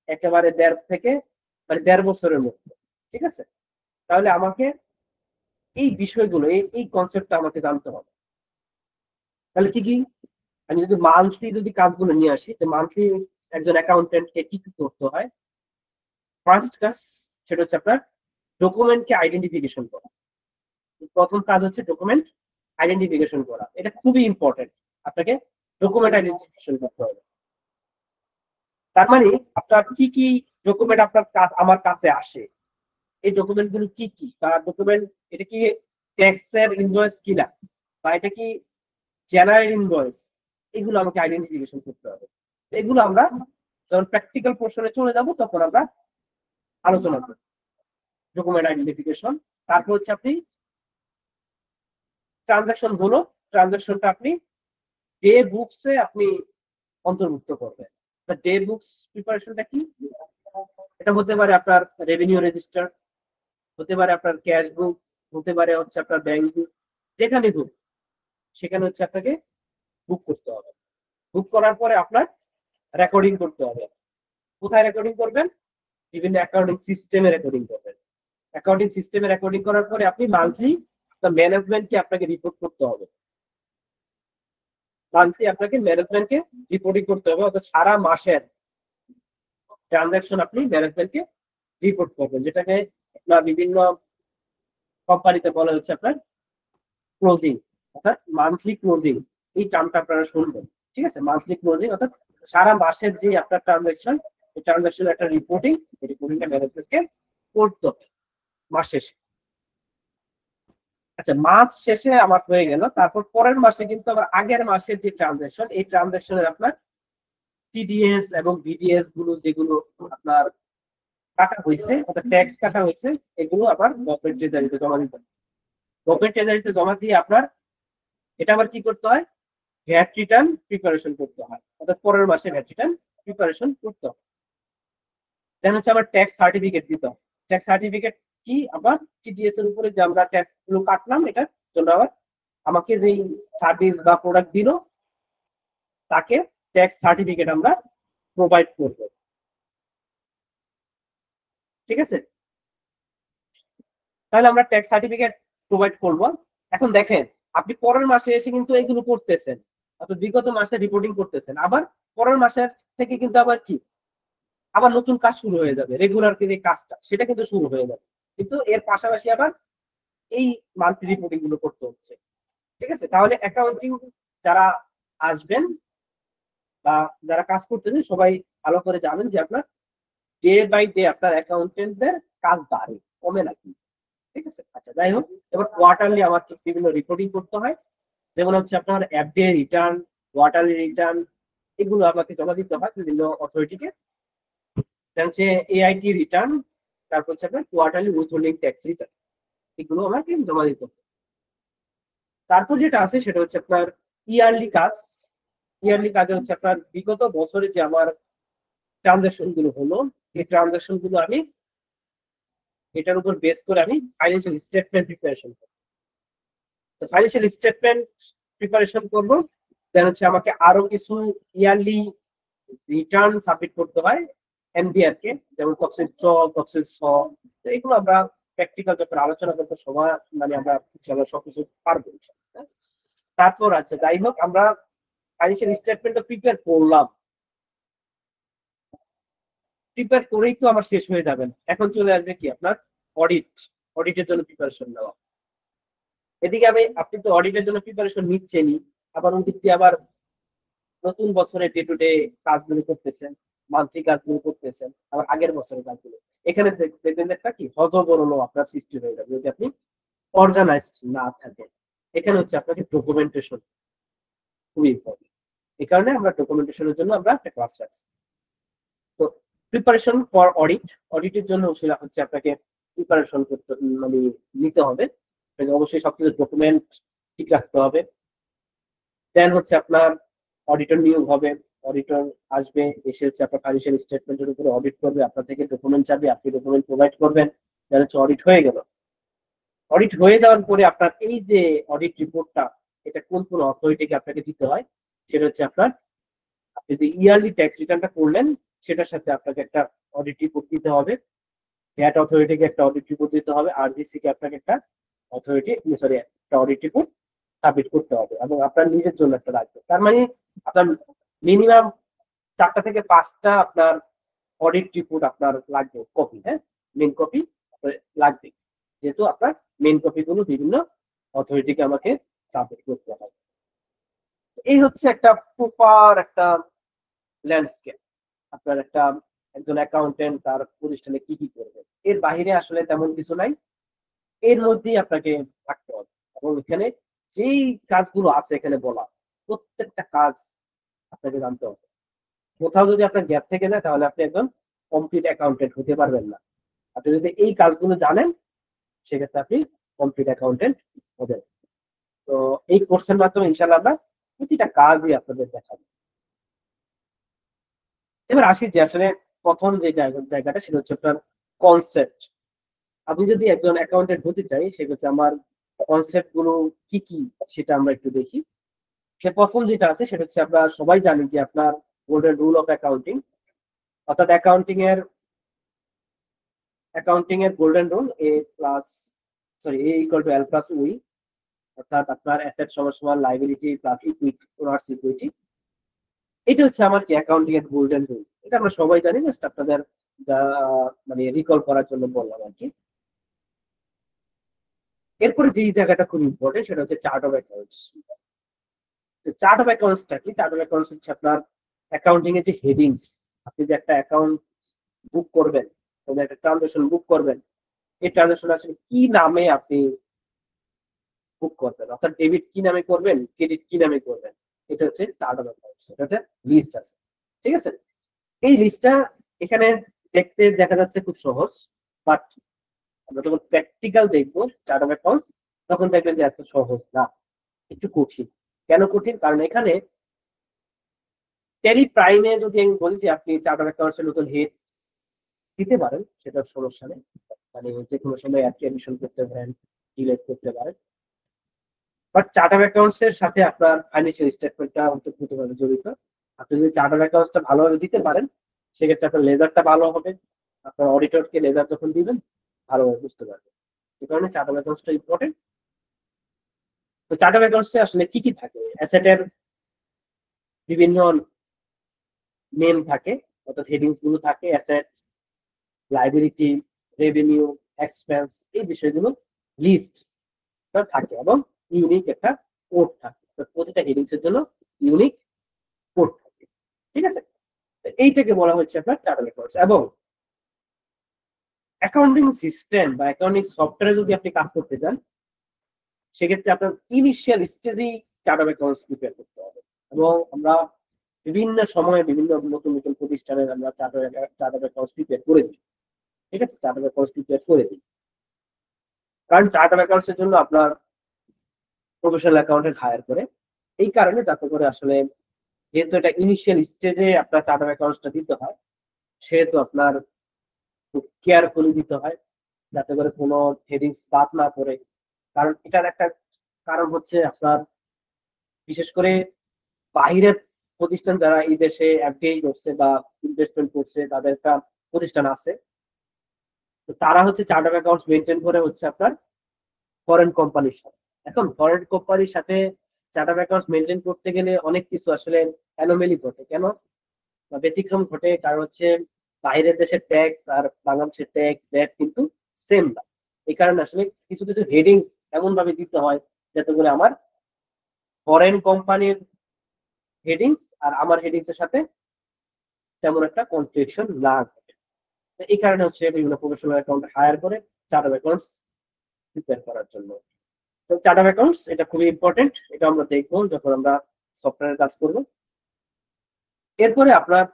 একেবারে 1.5 বছরের মধ্যে। ঠিক আছে, তাহলে আমাকে এই বিষয়গুলো, এই কনসেপ্টটা আমাকে জানতে হবে। তাহলে কি কি আমি যদি মান্থলি যদি কাজগুলো নিয়ে আসি, তো মান্থলি একজন অ্যাকাউন্টেন্টকে কি কি করতে হয়? ফার্স্ট কাজ সেটা হচ্ছে আপনার ডকুমেন্টকে আইডেন্টিফিকেশন করা। প্রথম কাজ হচ্ছে ডকুমেন্ট আইডেন্টিফিকেশন করা। এটা খুবই ইম্পর্টেন্ট, আপনাকে ডকুমেন্ট আইডেন্টিফিকেশন করতে হবে। তার মানে আপনার কি কি ডকুমেন্ট আপনার আমার কাছে আসে, এই ডকুমেন্ট গুলো কি কি, তার ডকুমেন্ট, এটা কি ট্যাক্সের ইনভয়েস কিনা, বা এটা কি জেনারেল ইনভয়েস, এগুলো আমাকে আইডেন্টিফিকেশন করতে হবে। এগুলো আমরা যখন প্র্যাকটিক্যাল পোর্শনে চলে যাব তখন আমরা আলোচনা করব ডকুমেন্ট আইডেন্টিফিকেশন। তারপর হচ্ছে আপনি ট্রানজাকশন হলো, ট্রানজাকশনটা আপনি ডে বুকসে আপনি অন্তর্ভুক্ত করবেন। ডে বুকস প্রিপারেশনটা কি? এটা হতে পারে আপনার রেভিনিউ রেজিস্টার, হতে পারে আপনার ক্যাশ বুক, হতে পারে হচ্ছে আপনার ব্যাংক বুক, যেখানে বুক সেখানে হচ্ছে আপনাকে বুক করতে হবে। বুক করার পরে আপনার রেকর্ডিং করতে হবে। কোথায় রেকর্ডিং করবেন? বিভিন্ন অ্যাকাউন্টিং সিস্টেমে রেকর্ডিং করবেন। অ্যাকাউন্টিং সিস্টেমে রেকর্ডিং করার পরে আপনি মান্থলি ম্যানেজমেন্টকে আপনাকে রিপোর্ট করতে হবে। মান্থলি আপনাকে ম্যানেজমেন্টকে রিপোর্টিং করতে হবে, অর্থাৎ সারা মাসের ট্রানজাকশন আপনি ম্যানেজমেন্টকে রিপোর্ট করবেন, যেটাকে আপনার বিভিন্ন কোম্পানিতে বলা হচ্ছে আপনার ক্লোজিং, অর্থাৎ মান্থলি ক্লোজিং। এই টার্মটা আপনারা শুনবেন। ঠিক আছে, মান্থলি ক্লোজিং অর্থাৎ সারা মাসের যে আপনার ট্রানজাকশন, এই ট্রানজাকশনের একটা রিপোর্টিং, এই রিপোর্টিংটা ম্যানেজমেন্টকে করতে হবে মাস শেষে। আচ্ছা, মাস শেষে আমার হয়ে গেল, তারপর পরের মাসে কিন্তু আবার আগের মাসের যে ট্রানজাকশন, এই ট্রানজাকশনের আপনার টিডিএস এবং বিডিএস গুলো যেগুলো আপনার কাটা হয়েছে, অর্থাৎ ট্যাক্স কাটা হয়েছে, এগুলো আবার গভর্নমেন্ট ট্রেজারিতে জমা দিতে হবে। গভর্নমেন্ট ট্রেজারিতে জমা দিয়ে আপনার এটা আবার কি করতে হয়? ভ্যাট রিটার্ন প্রিপারেশন করতে হয়, অর্থাৎ পরের মাসে ভ্যাট রিটার্ন প্রিপারেশন করতে হবে। দেন হচ্ছে আবার ট্যাক্স সার্টিফিকেট দিতে হবে। ট্যাক্স সার্টিফিকেট কি? আবার টিডিএস এর উপরে যে আমরা ট্যাক্স গুলো কাটলাম, এটার জন্য আবার আমাকে যেই সার্ভিস বা প্রোডাক্ট দিল, তাকে ট্যাক্স সার্টিফিকেট আমরা প্রোভাইড করব। ঠিক আছে, তাহলে আমরা ট্যাক্স সার্টিফিকেট প্রোভাইড করব। এখন দেখেন, আপনি পরের মাসে এসে কিন্তু এগুলো করতেছেন, অর্থাৎ বিগত মাসে রিপোর্টিং করতেছেন, আবার পরের মাসের থেকে কিন্তু আবার কি আবার নতুন কাজ শুরু হয়ে যাবে, রেগুলার যে কাজটা সেটা কিন্তু শুরু হয়ে যাবে, কিন্তু এর পাশাপাশি আবার এই মান্থলি রিপোর্টিং গুলো করতে হচ্ছে। ঠিক আছে, তাহলে অ্যাকাউন্টিং যারা আসবেন বা যারা কাজ করতেছেন সবাই ভালো করে জানেন যে আপনার ডে বাই ডে আপনার অ্যাকাউন্টেন্টদের কাজ বাড়ে, কমে নাকি। ঠিক আছে, আচ্ছা যাই হোক, এবার কোয়ার্টারলি আমাকে বিভিন্ন রিপোর্টিং করতে হয়, যেমন হচ্ছে আপনার এফডিএ রিটার্ন, কোয়ার্টারলি রিটার্ন, এগুলো আমাকে জমা দিতে হয় বিভিন্ন অথরিটিকে। হচ্ছে এআইটি রিটার্ন, তারপর হচ্ছে আপনার কোয়ার্টারলি উইথহোল্ডিং ট্যাক্স রিটার্ন, এগুলো আমাকে জমা দিতে হবে। তারপর যেটা আছে সেটা হচ্ছে আপনার ইয়ারলি কাজ। ইয়ারলি কাজে হচ্ছে আপনার বিগত বছরে যে আমার ট্রানজাকশন গুলো হলো, এই ট্রানজাকশন গুলো আমি এটার উপর বেস করে আমি ফাইন্যান্সিয়াল স্টেটমেন্ট প্রিপারেশন করব। তো ফাইন্যান্সিয়াল স্টেটমেন্ট প্রিপারেশন করব, দেন হচ্ছে আমাকে আরো কিছু ইয়ারলি রিটার্ন সাবমিট করতে হয় এনবিআর কে, যেমন তফসিল চ, তফসিল ছ। তো এগুলো আমরা প্র্যাকটিক্যাল যখন আলোচনা করতে সময় মানে আমরা সবকিছু পারবো। তারপর আছে যাই হোক, আমরা ফাইন্যান্সিয়াল স্টেটমেন্ট প্রিপেয়ার করলাম, প্রিপেয়ার করেই তো আমার শেষ হয়ে যাবেন। এখন চলে আসবে কি আপনার অডিট, অডিটের জন্য প্রিপারেশন নেওয়া। এদিকে আপনি তো অডিটের জন্য প্রিপারেশন নিচ্ছেনই, আবার ওদিক দিয়ে আবার নতুন বছরে ডে টু ডে কাজগুলো করতেছেন, মান্থলি কাজগুলো করতেছেন, আবার আগের বছরের কাজগুলো। এখানে দেখবেন একটা কি হজবরল আপনার সৃষ্টি হয়ে যাবে যদি আপনি অর্গানাইজড না থাকেন। এখানে হচ্ছে আপনাকে ডকুমেন্টেশন খুবই ইম্পর্টেন্ট। এই কারণে আমরা ডকুমেন্টেশনের জন্য আমরা একটা ক্লাস রাখছি। তো প্রিপারেশন ফর অডিট, অডিটের জন্য সেটা হচ্ছে আপনাকে প্রিপারেশন করতে মানে নিতে হবে, অবশ্যই সবকিছু ডকুমেন্ট ঠিক রাখতে হবে। দেন হচ্ছে আপনার অডিটর নিয়োগ হবে, অডিটর আসবে, এসে হচ্ছে আপনার ফাইন্যান্সিয়াল স্টেটমেন্টের উপরে অডিট করবে, আপনার থেকে ডকুমেন্ট চাবে, আপনি ডকুমেন্ট প্রোভাইড করবেন, দেন হচ্ছে অডিট হয়ে গেল। অডিট হয়ে যাওয়ার পরে আপনার এই যে অডিট রিপোর্টটা, এটা কোন কোন অথরিটিকে আপনাকে দিতে হয়, সেটা হচ্ছে আপনার আপনি যে ইয়ারলি ট্যাক্স রিটার্নটা করলেন সেটার সাথে আপনাকে একটা অডিট রিপোর্ট দিতে হবে, ভ্যাট অথরিটিকে একটা অডিট রিপোর্ট দিতে হবে, আরবিসি কে আপনাকে একটা একটা অডিট রিপোর্ট সাবমিট করতে হবে, এবং আপনার নিজের জন্য একটা রাখবে। তার মানে আপনার মিনিমাম 4টা থেকে 5টা আপনার অডিট রিপোর্ট আপনার লাগবে, কপি, হ্যাঁ, মেন কপি লাগবে, যেহেতু আপনার মেন কপি গুলো বিভিন্ন অথরিটিকে আমাকে সাবমিট করতে হবে। এই হচ্ছে একটা প্রপার একটা ল্যান্ডস্কেপ আপনার একটা একজন অ্যাকাউন্টেন্ট তার প্রতিষ্ঠানে কি কি করবে। এর বাইরে আসলে তেমন কিছু নাই, এর মধ্যেই আপনাকে থাকতে হবে। এবং এখানে যেই কাজগুলো আছে এখানে বলা, প্রত্যেকটা কাজ আপনাকে জানতে হবে। কোথাও যদি আপনার গ্যাপ থেকে যায় তাহলে আপনি একজন কমপ্লিট অ্যাকাউন্টেন্ট হতে পারবেন না। আপনি যদি এই কাজগুলো জানেন সেক্ষেত্রে আপনি কমপ্লিট অ্যাকাউন্টেন্ট হবেন। তো এই কোর্সের মাধ্যমে ইনশাআল্লাহ আমরা প্রতিটা কাজই আপনাদের দেখাবো। এবার আসি যে আসলে প্রথম যে জায়গাটা সেটা হচ্ছে আপনার কনসেপ্ট। আমি যদি একজন অ্যাকাউন্টেন্ট হতে চাই সেক্ষেত্রে আমার কনসেপ্ট গুলো কি কি সেটা আমরা একটু দেখি। সে প্রথম যেটা আছে সেটা হচ্ছে আমরা সবাই জানি যে আপনার গোল্ডেন রুল অফ অ্যাকাউন্টিং, অর্থাৎ অ্যাকাউন্টিং এর golden rule A equal to L plus we, অর্থাৎ আপনার অ্যাসেট সমান liability plus equity owners equity. এটা হচ্ছে আমার কি অ্যাকাউন্টিং এর গোল্ডেন রুল। এটা আমরা সবাই জানি, জাস্ট আপনাদের মানে রিকল করার জন্য বললাম আর কি। এরপরে যে জায়গাটা খুব ইম্পর্টেন্ট সেটা হচ্ছে chart of accounts. Chart of অ্যাকাউন্টসটা কি? চার্ট অফ অ্যাকাউন্টস হচ্ছে আপনার অ্যাকাউন্টিং এর যে হেডিংস, আপনি যে একটা অ্যাকাউন্ট বুক করবেন, একটা ট্রানজাকশন বুক করবেন, এই ট্রানজাকশন আসলে কি নামে আপনি বুক করবেন, অর্থাৎ ডেবিট কি নামে করবেন, ক্রেডিট কি নামে করবেন, এটা হচ্ছে চার্ট অফ অ্যাকাউন্টস। এটা লিস্ট আছে, ঠিক আছে? এই লিস্টটা এখানে দেখতে দেখা যাচ্ছে খুব সহজ, বাট আমরা যখন প্র্যাকটিক্যাল দেখবো চার্ট অফ অ্যাকাউন্টস তখন দেখবেন যে এত সহজ না, একটু কঠিন। কেন কঠিন? কারণ এখানে ট্যালি প্রাইমে যদি আমি বলি যে আপনি চার্ট অফ অ্যাকাউন্টস এর নতুন হেড দিতে পারেন, সেটা সমস্যা নেই, মানে যে কোনো সময় অ্যাডমিশন করতে পারেন, ডিলেট করতে পারেন। বাট চার্ট অফ অ্যাকাউন্টস এর সাথে আপনার ফাইন্যান্সিয়াল স্টেটমেন্টটা অন্তর্ভুক্তভাবে জড়িত। আপনি যদি চার্ট অফ অ্যাকাউন্টসটা ভালোভাবে দিতে পারেন সেক্ষেত্রে আপনার লেজারটা ভালো হবে, আপনার অডিটরকে লেজার যখন দিবেন ভালোভাবে বুঝতে পারবেন। এই কারণে চার্ট অফ অ্যাকাউন্টসটা ইম্পর্টেন্ট। তো চার্ট অফ অ্যাকাউন্টসে আসলে কি কি থাকে? অ্যাসেটের বিভিন্ন নেম থাকে, অর্থাৎ হেডিংস গুলো থাকে, অ্যাসেট, লাইবিলিটি, রেভিনিউ, এক্সপেন্স, এই বিষয়গুলো লিস্ট থাকে এবং ইউনিক একটা কোড থাকে। প্রতিটা হেডিংস এর জন্য ইউনিক কোড থাকে, ঠিক আছে? এইটাকে বলা হচ্ছে আপনার চার্ট অফ অ্যাকাউন্টস। এবং অ্যাকাউন্টিং সিস্টেম বা অ্যাকাউন্টিং সফটওয়্যারে যদি আপনি কাজ করতে চান সেক্ষেত্রে আপনার ইনিশিয়াল স্টেজেই চার্ট অফ অ্যাকাউন্টস প্রিপেয়ার করতে হবে। এবং আমরা বিভিন্ন সময়ে বিভিন্ন নতুন নতুন প্রতিষ্ঠানের আমরা চার্ট অফ অ্যাকাউন্টস প্রিপেয়ার করে দিই, ঠিক আছে? চার্ট অফ অ্যাকাউন্টস প্রিপেয়ার করে দিই, কারণ চার্ট অফ অ্যাকাউন্টস এর জন্য আপনার প্রফেশনাল অ্যাকাউন্টেন্ট হায়ার করে, এই কারণে যাতে করে আসলে যেহেতু এটা ইনিশিয়াল স্টেজে আপনার চার্ট অফ অ্যাকাউন্টসটা দিতে হয় সেহেতু আপনার খুব কেয়ারফুলি দিতে হয়, যাতে করে কোনো হেডিংস বাদ না পড়ে। কারণ এটার একটা কারণ হচ্ছে আপনার বিশেষ করে বাইরের প্রতিষ্ঠান যারা এই দেশে এফডিআই করছে বা ইনভেস্টমেন্ট করছে, তাদের একটা প্রতিষ্ঠান আছে, তো তারা হচ্ছে চার্ট অফ অ্যাকাউন্টস মেনটেন করে হচ্ছে আপনার ফরেন কোম্পানির সাথে। এখন ফরেন কোম্পানির সাথে চার্ট অফ অ্যাকাউন্টস মেনটেন করতে গেলে অনেক কিছু আসলে অ্যানোমেলি ঘটে। কেন বা ব্যতিক্রম ঘটে? কারণ হচ্ছে বাইরের দেশের ট্যাক্স আর বাংলাদেশের ট্যাক্স ভ্যাট কিন্তু সেম না। এই কারণে আসলে কিছু কিছু হেডিংস এমন ভাবে দিতে হয় যাতে করে আমার ফরেন কোম্পানির হেডিংস আর আমার হেডিংস এর সাথে তেমন একটা কনফ্লিকশন না ঘটে। এই কারণে হচ্ছে বিভিন্ন প্রফেশনাল অ্যাকাউন্ট হায়ার করে চার্ট অফ অ্যাকাউন্টস প্রিপেয়ার করার জন্য। তো চার্ট অফ অ্যাকাউন্টস এটা খুবই ইম্পর্টেন্ট, এটা আমরা দেখবো যখন আমরা সফটওয়্যারের কাজ করব। এরপরে আপনার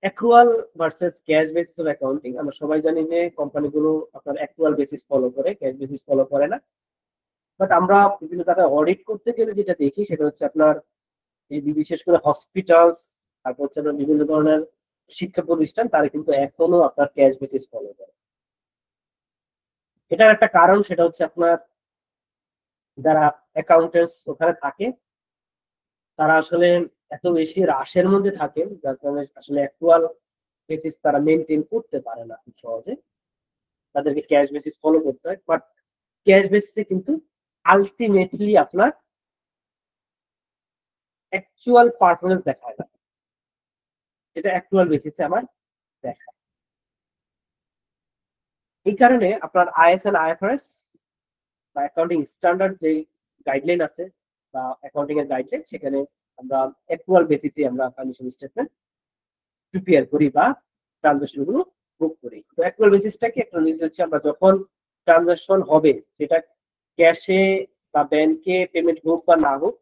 accrual versus cash basis of accounting. আমরা সবাই জানি যে কোম্পানিগুলো আপনার অ্যাক্রুয়াল বেসিস ফলো করে, ক্যাশ বেসিস ফলো করে না। বাট আমরা বিভিন্ন জায়গায় অডিট করতে গেলে যেটা দেখি সেটা হচ্ছে আপনার এই বিশেষ করে হসপিটালস, তারপর হচ্ছে আপনার বিভিন্ন ধরনের শিক্ষা প্রতিষ্ঠান, তারা কিন্তু এখনো আপনার ক্যাশ বেসিস ফলো করে। এটার একটা কারণ সেটা হচ্ছে আপনার যারা অ্যাকাউন্টেন্টস ওখানে থাকে তারা আসলে এত বেশি রাশের মধ্যে থাকে, যার কারণে আসলে অ্যাক্রুয়াল বেসিস তারা মেনটেন করতে পারে না খুব সহজে, তাদেরকে ক্যাশ বেসিস ফলো করতে হয়। বাট ক্যাশ বেসিসে কিন্তু আলটিমেটলি আপনার অ্যাকচুয়াল পারফরমেন্স দেখায় না, যেটা অ্যাকচুয়াল বেসিসে আমার দেখায়। এই কারণে আপনার আইএস এন্ড আইএফআরএস বা অ্যাকাউন্টিং স্ট্যান্ডার্ড যে গাইডলাইন আছে বা অ্যাকাউন্টিং এর গাইডলাইন, সেখানে আমরা অ্যাকচুয়াল বেসিসে আমরা ফাইন্যান্সিয়াল স্টেটমেন্ট প্রিপেয়ার করি বা ট্রানজাকশন গুলো বুক করি। তো অ্যাকচুয়াল বেসিসটা কি? একটা জিনিস হচ্ছে আমরা যখন ট্রানজাকশন হবে, সেটা ক্যাশে বা ব্যাংকে পেমেন্ট হোক বা না হোক,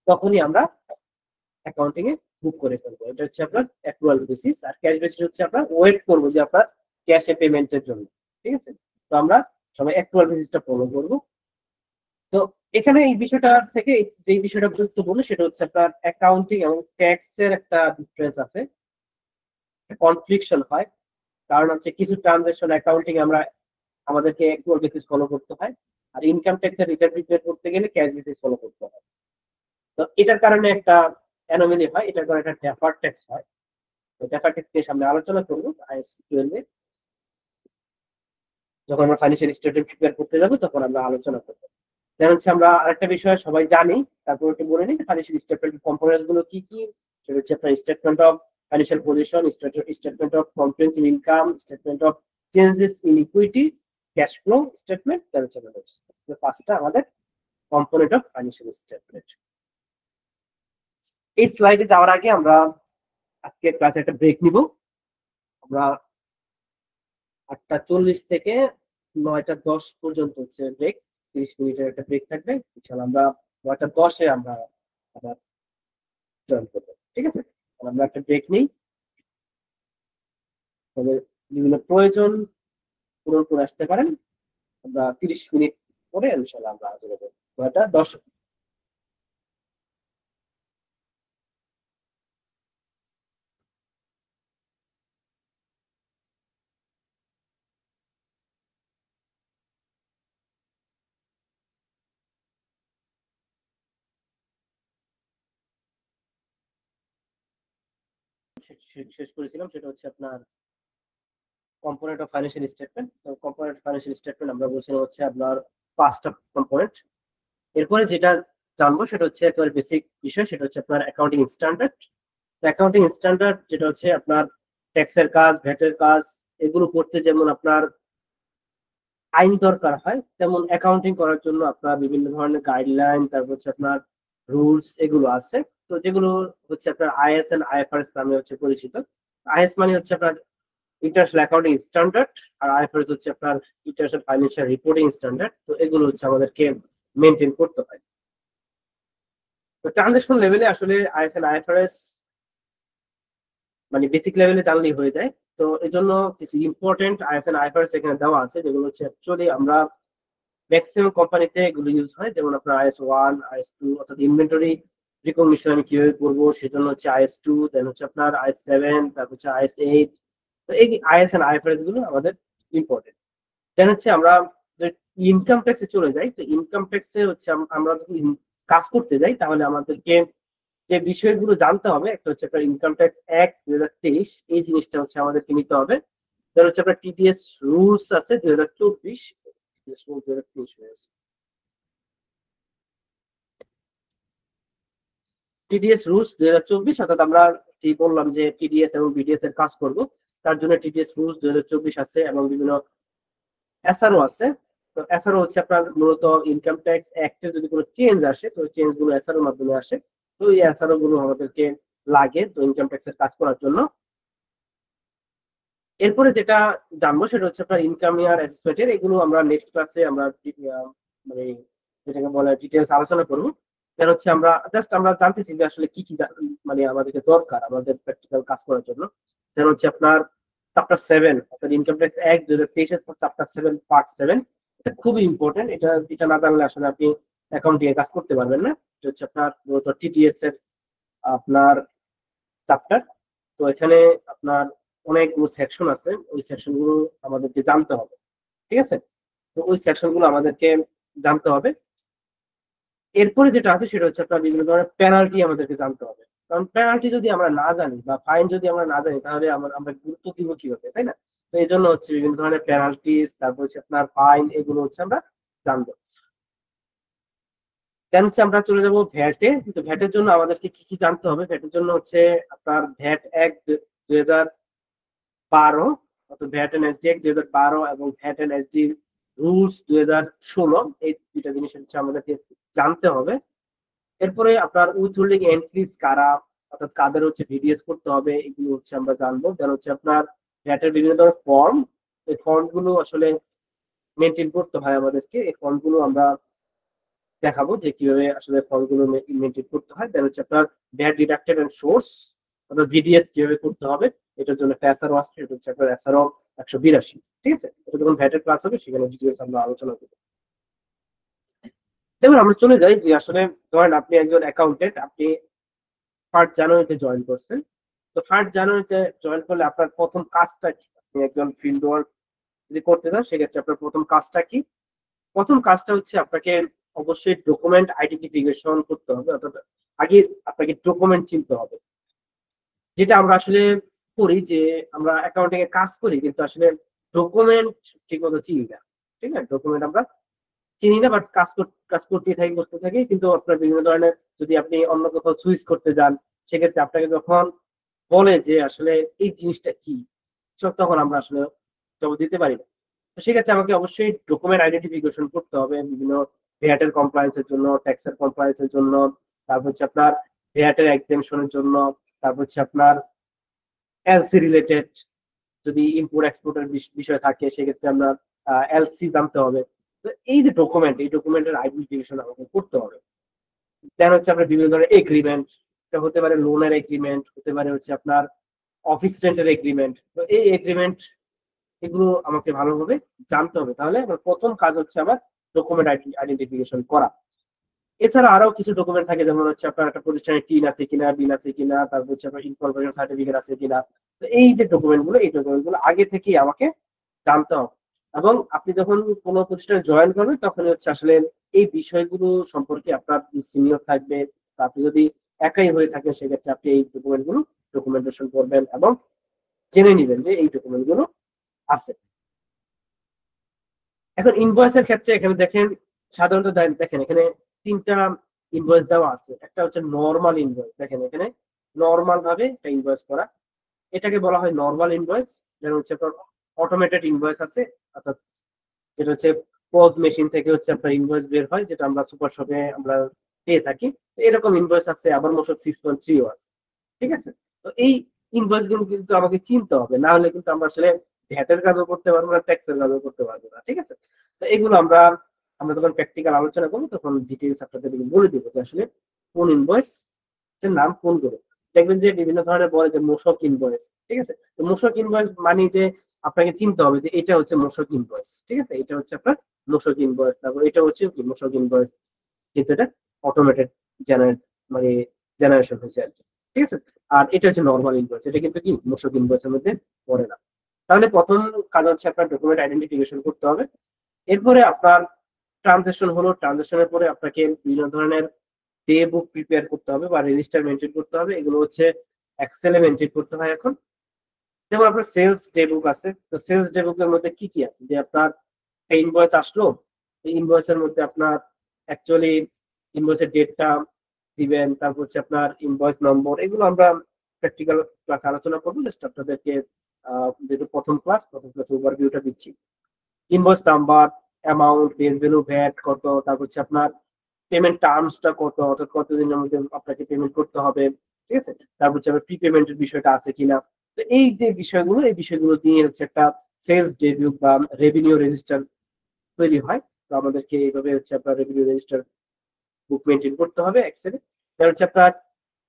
তখনই আমরা অ্যাকাউন্টিং এ বুক করে ফেলবো। এটা হচ্ছে আপনার অ্যাকচুয়াল বেসিস। আর ক্যাশ বেসিস হচ্ছে আমরা ওয়েট করবো যে আপনার ক্যাশে পেমেন্টের জন্য। ঠিক আছে, তো আমরা সবাই অ্যাকচুয়াল বেসিসটা ফলো করবো। তো এখানে এই বিষয়টা থেকে যে বিষয়টা গুরুত্বপূর্ণ সেটা হচ্ছে আপনার অ্যাকাউন্টিং এবং ট্যাক্স এর একটা ডিফারেন্স আছে, কনফ্লিকশন হয়। কারণ হচ্ছে কিছু ট্রানজাকশন অ্যাকাউন্টিং আমরা আমাদেরকে অ্যাকচুয়াল বেসিস ফলো করতে হয়, আর ইনকাম ট্যাক্স এর রিটার্ন প্রিপেয়ার করতে গেলে ক্যাশ বেসিস ফলো করতে হয়। তো এটার কারণে একটা অ্যানোমালি হয়, এটার কারণে একটা ডেফার্ড ট্যাক্স হয়। তো ডেফার্ড ট্যাক্স নিয়ে সামনে আলোচনা করবো আইএস 12 এ, যখন আমরা ফাইন্যান্সিয়াল স্টেটমেন্ট প্রিপেয়ার করতে যাবো তখন আমরা আলোচনা করবো। যেমন হচ্ছে আমরা আরেকটা বিষয় সবাই জানি, তারপর একটু বলে নিই ফাইন্যান্সিয়াল স্টেটমেন্ট কম্পোনেন্টস গুলো কি কি। সেটা হচ্ছে আপনার statement of financial position, statement of comprehensive income, statement of changes in equity, cash flow statement, পাঁচটা আমাদের কম্পোনেন্ট অফ ফাইন্যান্সিয়াল স্টেটমেন্ট। এই স্লাইডে যাওয়ার আগে আমরা আজকে ক্লাসে একটা ব্রেক নিব। আমরা 8:40 থেকে 9:10 পর্যন্ত হচ্ছে ব্রেক, 30 মিনিটের একটা ব্রেক থাকবে। ইনশাআল্লাহ আমরা 9:10-এ আমরা আবার জয়েন করবো। ঠিক আছে, আমরা একটা ব্রেক নিই, তবে বিভিন্ন প্রয়োজন পূরণ করে আসতে পারেন। আমরা 30 মিনিট পরে ইনশাআল্লাহ আমরা হাজির হবো 9:10। শেষ করেছিলাম সেটা হচ্ছে আপনার কম্পোনেন্ট অফ ফাইন্যান্সিয়াল স্টেটমেন্ট। তো কম্পোনেন্ট ফাইন্যান্সিয়াল স্টেটমেন্ট আমরা বলছিলাম হচ্ছে আপনার 5টা কম্পোনেন্ট। এরপরে যেটা জানবো সেটা হচ্ছে একেবারে বেসিক বিষয়, সেটা হচ্ছে আপনার অ্যাকাউন্টিং স্ট্যান্ডার্ড। অ্যাকাউন্টিং স্ট্যান্ডার্ড যেটা হচ্ছে আপনার ট্যাক্সের কাজ, ভ্যাটের কাজ, এগুলো করতে যেমন আপনার আইন দরকার হয়, তেমন অ্যাকাউন্টিং করার জন্য আপনার বিভিন্ন ধরনের গাইডলাইন, তারপর হচ্ছে আপনার রুলস এগুলো আছে। তো যেগুলো হচ্ছে আপনার আইএস এন্ড আইএফআরএস নামে হচ্ছে পরিচিত। আইএস মানে হচ্ছে আপনার ইন্টারন্যাশনাল অ্যাকাউন্টিং স্ট্যান্ডার্ড, আর আইএফআরএস হচ্ছে আপনার ইন্টারন্যাশনাল ফাইন্যান্সিয়াল রিপোর্টিং স্ট্যান্ডার্ড। তো এগুলো হচ্ছে আমাদেরকে মেনটেন করতে হয়। তো ট্রানজাকশন লেভেলে আসলে আইএস এন্ড আইএফআরএস মানে বেসিক লেভেলে জানলেই হয়ে যায়। তো এই জন্য কিছু ইম্পর্টেন্ট আইএস এন্ড আইএফআরএস এখানে দেওয়া আছে, যেগুলো হচ্ছে অ্যাকচুয়ালি আমরা ম্যাক্সিমাম কোম্পানিতে এগুলো ইউজ হয়। যেমন আপনার IS 1, IS 2, অর্থাৎ ইনভেন্টরি রিকগনিশন আমি কিভাবে করবো সেজন্য হচ্ছে IS 2, দেন হচ্ছে আপনার IS 7, তারপর হচ্ছে IS 8। তো এই আইএস এন্ড আইএফআরএস গুলো আমাদের ইম্পর্টেন্ট। দেন হচ্ছে আমরা ইনকাম ট্যাক্সে চলে যাই। তো ইনকাম ট্যাক্সে হচ্ছে আমরা যদি কাজ করতে যাই তাহলে আমাদেরকে যে বিষয়গুলো জানতে হবে, একটা হচ্ছে আপনার ইনকাম ট্যাক্স অ্যাক্ট 2023, এই জিনিসটা হচ্ছে আমাদেরকে নিতে হবে। দেন হচ্ছে আপনার টিডিএস রুলস আছে 2024, টিডিএস রুলস 2024, অর্থাৎ আমরা যে বললাম যে টিডিএস এবং বিডিএস এর কাজ করব, তার জন্য টিডিএস রুলস 2024 আছে এবং বিভিন্ন এসআরও আছে। তো এসআরও হচ্ছে আপনার মূলত ইনকাম ট্যাক্স অ্যাক্টের যদি কোনো চেঞ্জ আসে তো চেঞ্জ গুলো এসআরওর মাধ্যমে আসে। তো এই এসআরও গুলো আমাদেরকে লাগে তো ইনকাম ট্যাক্সের কাজ করার জন্য। এরপরে যেটা জানবো সেটা হচ্ছে আপনার ইনকাম ইয়ার অ্যাসেসমেন্টের, এগুলো আমরা নেক্সট ক্লাসে আমরা মানে যেটাকে বলে ডিটেলস আলোচনা করবো। যেটা হচ্ছে আমরা জাস্ট আমরা জানতেছি যে আসলে কি কি মানে আমাদেরকে দরকার আমাদের প্র্যাকটিক্যাল কাজ করার জন্য। যেটা হচ্ছে আপনার চ্যাপ্টার 7 অর্থাৎ ইনকাম ট্যাক্স অ্যাক্ট 2023 এর চ্যাপ্টার 7 পার্ট 7, এটা খুবই ইম্পর্টেন্ট। এটা না জানলে আসলে আপনি অ্যাকাউন্টিং এ কাজ করতে পারবেন না। এটা হচ্ছে আপনার মূলত টিটিএস এর আপনার চ্যাপ্টার। তো এখানে আপনার অনেকগুলো সেকশন আছে, ওই সেকশন গুলো আমাদেরকে জানতে হবে, ঠিক আছে? তো ওই সেকশন গুলো আমাদেরকে জানতে হবে। এরপরে যেটা আছে সেটা হচ্ছে আপনার বিভিন্ন ধরনের পেনাল্টি আমাদেরকে জানতে হবে। কারণ পেনাল্টি যদি আমরা না জানি বা ফাইন যদি আমরা না জানি তাহলে আমরা গুরুত্ব দিব কিভাবে, তাই না? তো এই জন্য হচ্ছে বিভিন্ন ধরনের পেনাল্টি, তারপর হচ্ছে আপনার ফাইন, এগুলো হচ্ছে আমরা জানবো। দেন হচ্ছে আমরা চলে যাবো ভ্যাটে। তো ভ্যাটের জন্য আমাদেরকে কি কি জানতে হবে? ভ্যাটের জন্য হচ্ছে আপনার ভ্যাট অ্যাক্ট 2012, অর্থাৎ ভ্যাট এন্ড এসডি অ্যাক্ট 2012 এবং ভ্যাট এন্ড এসডি রুলস 2016, এই দুইটা জিনিস হচ্ছে আমাদেরকে জানতে হবে। এরপরে আপনার উইথহোল্ডিং এন্ট্রিজ কারা, অর্থাৎ কাদের হচ্ছে ভিডিএস করতে হবে, এগুলো হচ্ছে আমরা জানবো। দেন হচ্ছে আপনার ভ্যাটের বিভিন্ন ধরনের ফর্ম, এই ফর্ম গুলো আসলে মেনটেন করতে হয় আমাদেরকে। এই ফর্ম গুলো আমরা দেখাবো যে কিভাবে আসলে ফর্মগুলো মেনটেন করতে হয়। দেন হচ্ছে আপনার ভ্যাট ডিডাক্টেড এন্ড সোর্স, অর্থাৎ ভিডিএস কিভাবে করতে হবে, এটার জন্য একটা এসআরও আসছে, এটা হচ্ছে আপনার এসআরও 182, ঠিক আছে? এটা যখন ভ্যাটের ক্লাস হবে সেখানে ডিটেলস আমরা আলোচনা করবো। এবার আমরা চলে যাই যে আসলে ধরেন আপনি একজন অ্যাকাউন্টেন্ট, আপনি 1 জানুয়ারিতে জয়েন করছেন। তো 1 জানুয়ারিতে জয়েন করলে আপনার প্রথম কাজটা কি? আপনি একজন ফিল্ড ওয়ার্ক যদি করতে চান সেক্ষেত্রে আপনার প্রথম কাজটা কি? প্রথম কাজটা হচ্ছে আপনাকে অবশ্যই ডকুমেন্ট আইডেন্টিফিকেশন করতে হবে, অর্থাৎ আগে আপনাকে ডকুমেন্ট চিনতে হবে। যেটা আমরা আসলে করি যে আমরা অ্যাকাউন্টিং এ কাজ করি কিন্তু আসলে ডকুমেন্ট ঠিক মতো চিনি না, ঠিক আছে? ডকুমেন্ট আমরা চিনি না, বাট কাজ করতে থাকি কিন্তু আপনার বিভিন্ন ধরনের যদি আপনি অন্য কোথাও সুইচ করতে যান সেক্ষেত্রে আপনাকে যখন বলে যে আসলে এই জিনিসটা কি, তখন আমরা আসলে জবাব দিতে পারি না। তো সেক্ষেত্রে আমাকে অবশ্যই ডকুমেন্ট আইডেন্টিফিকেশন করতে হবে বিভিন্ন ভ্যাটের কমপ্লায়েন্সের জন্য, ট্যাক্সের কমপ্লায়েন্সের জন্য, তারপর হচ্ছে আপনার ভ্যাটের এক্সেমশনের জন্য, তারপর হচ্ছে আপনার এলসি রিলেটেড যদি ইম্পোর্ট এক্সপোর্টের বিষয় থাকে সেক্ষেত্রে আমরা এলসি জানতে হবে। তো এই যে ডকুমেন্ট, এই ডকুমেন্টের আইডেন্টিফিকেশন আমাকে করতে হবে। দেন হচ্ছে আপনার বিভিন্ন ধরনের এগ্রিমেন্ট, এটা হতে পারে লোনের এগ্রিমেন্ট, হতে পারে হচ্ছে আপনার অফিস রেন্টের এগ্রিমেন্ট। তো এই এগ্রিমেন্ট এগুলো আমাকে ভালোভাবে জানতে হবে। তাহলে আমার প্রথম কাজ হচ্ছে আমার ডকুমেন্ট আইডেন্টিফিকেশন করা। এছাড়া আরো কিছু ডকুমেন্ট থাকে, যেমন হচ্ছে আপনার একটা প্রতিষ্ঠানের টিন আছে কিনা, বিল আছে কিনা, তারপর হচ্ছে আপনার ইনকর্পোরেশন সার্টিফিকেট আছে কিনা। তো এই যে ডকুমেন্ট গুলো, এই ডকুমেন্ট গুলো আগে থেকেই আমাকে জানতে হবে। এবং আপনি যখন কোনো প্রতিষ্ঠানে জয়েন করবেন তখন হচ্ছে আসলে এই বিষয়গুলো সম্পর্কে আপনার সিনিয়র থাকবে, আপনি যদি একাই হয়ে থাকেন সেক্ষেত্রে আপনি এই ডকুমেন্ট গুলো ডকুমেন্টেশন করবেন এবং জেনে নিবেন যে এই ডকুমেন্ট গুলো আছে। এখন ইনভয়েসের ক্ষেত্রে এখানে দেখেন, সাধারণত দেখেন এখানে 3টা ইনভয়েস দেওয়া আছে। একটা হচ্ছে নরমাল ইনভয়েস, দেখেন এখানে নরমাল ভাবে একটা ইনভয়েস করা, এটাকে বলা হয় নরমাল ইনভয়েস। যেমন হচ্ছে আপনার অটোমেটেড ইনভয়েস আছে, অর্থাৎ যেটা হচ্ছে পোজ মেশিন থেকে হচ্ছে আপনার ইনভয়েস বের হয়, যেটা আমরা সুপার শপে আমরা পেয়ে থাকি। এরকম ইনভয়েস আছে, আবার মোশন 6.3 আছে, ঠিক আছে? তো এই ইনভয়েস গুলো কিন্তু আমাকে চিনতে হবে, না হলে কিন্তু আমরা আসলে ভ্যাটের কাজও করতে পারবো না, ট্যাক্সের কাজও করতে পারবো না, ঠিক আছে? তো এগুলো আমরা আমরা যখন প্র্যাকটিক্যাল আলোচনা করবো তখন ডিটেইলস আপনাদের বলে দিব যে আসলে কোন ইনভয়েস এর নাম কোনগুলো। দেখবেন যে বিভিন্ন ধরনের বলে যে মোশক ইনভয়েস, ঠিক আছে? তো মোশক ইনভয়েস মানে যে আপনাকে চিনতে হবে যে এটা হচ্ছে মোশক ইনভয়েস, ঠিক আছে? এটা হচ্ছে আপনার মোশক ইনভয়েস, তারপর এটা হচ্ছে কি মোশক ইনভয়েস, কিন্তু এটা অটোমেটেড জেনারেট মানে জেনারেশন হয়েছে আর কি, ঠিক আছে? আর এটা হচ্ছে নর্মাল ইনভয়েস, এটা কিন্তু কি মোশক ইনভয়েসের মধ্যে পড়ে না। তাহলে প্রথম কাজ হচ্ছে আপনার ডকুমেন্ট আইডেন্টিফিকেশন করতে হবে। এরপরে আপনার ট্রানজেকশন হলো, ট্রানজেকশনের পরে আপনাকে বিভিন্ন ধরনের ডে বুক প্রিপেয়ার করতে হবে বা রেজিস্টার মেনটেন করতে হবে। এগুলো হচ্ছে এক্সেলে মেনটেন করতে হয় এখন। যেমন আপনার সেলস ডে বুক আছে, তো সেলস ডে বুকের মধ্যে কি কি আছে, যে আপনার একটা ইনভয়েস আসলো, এই ইনভয়েসের মধ্যে আপনার অ্যাকচুয়ালি ইনভয়েসের ডেটটা দিবেন, তারপর হচ্ছে আপনার ইনভয়েস নম্বর, এগুলো আমরা প্র্যাকটিক্যাল ক্লাস আলোচনা করবো। জাস্ট আপনাদেরকে যেহেতু প্রথম ক্লাসে ওভারভিউটা দিচ্ছি। Invoice number, amount, face value, VAT কত, তারপর হচ্ছে আপনার পেমেন্ট টার্মসটা কত, অর্থাৎ কতদিনের মধ্যে আপনাকে পেমেন্ট করতে হবে, ঠিক আছে। তারপর হচ্ছে আপনার প্রি পেমেন্টের বিষয়টা আছে কিনা। তো এই যে বিষয়গুলো, এই বিষয়গুলো নিয়ে হচ্ছে একটা সেলস ডেবিউ বা রেভিনিউ রেজিস্টার তৈরি হয়। তো আমাদেরকে এইভাবে হচ্ছে আপনার রেভিনিউ রেজিস্টার বুক মেনটেন করতে হবে এক্সেলে। তার হচ্ছে আপনার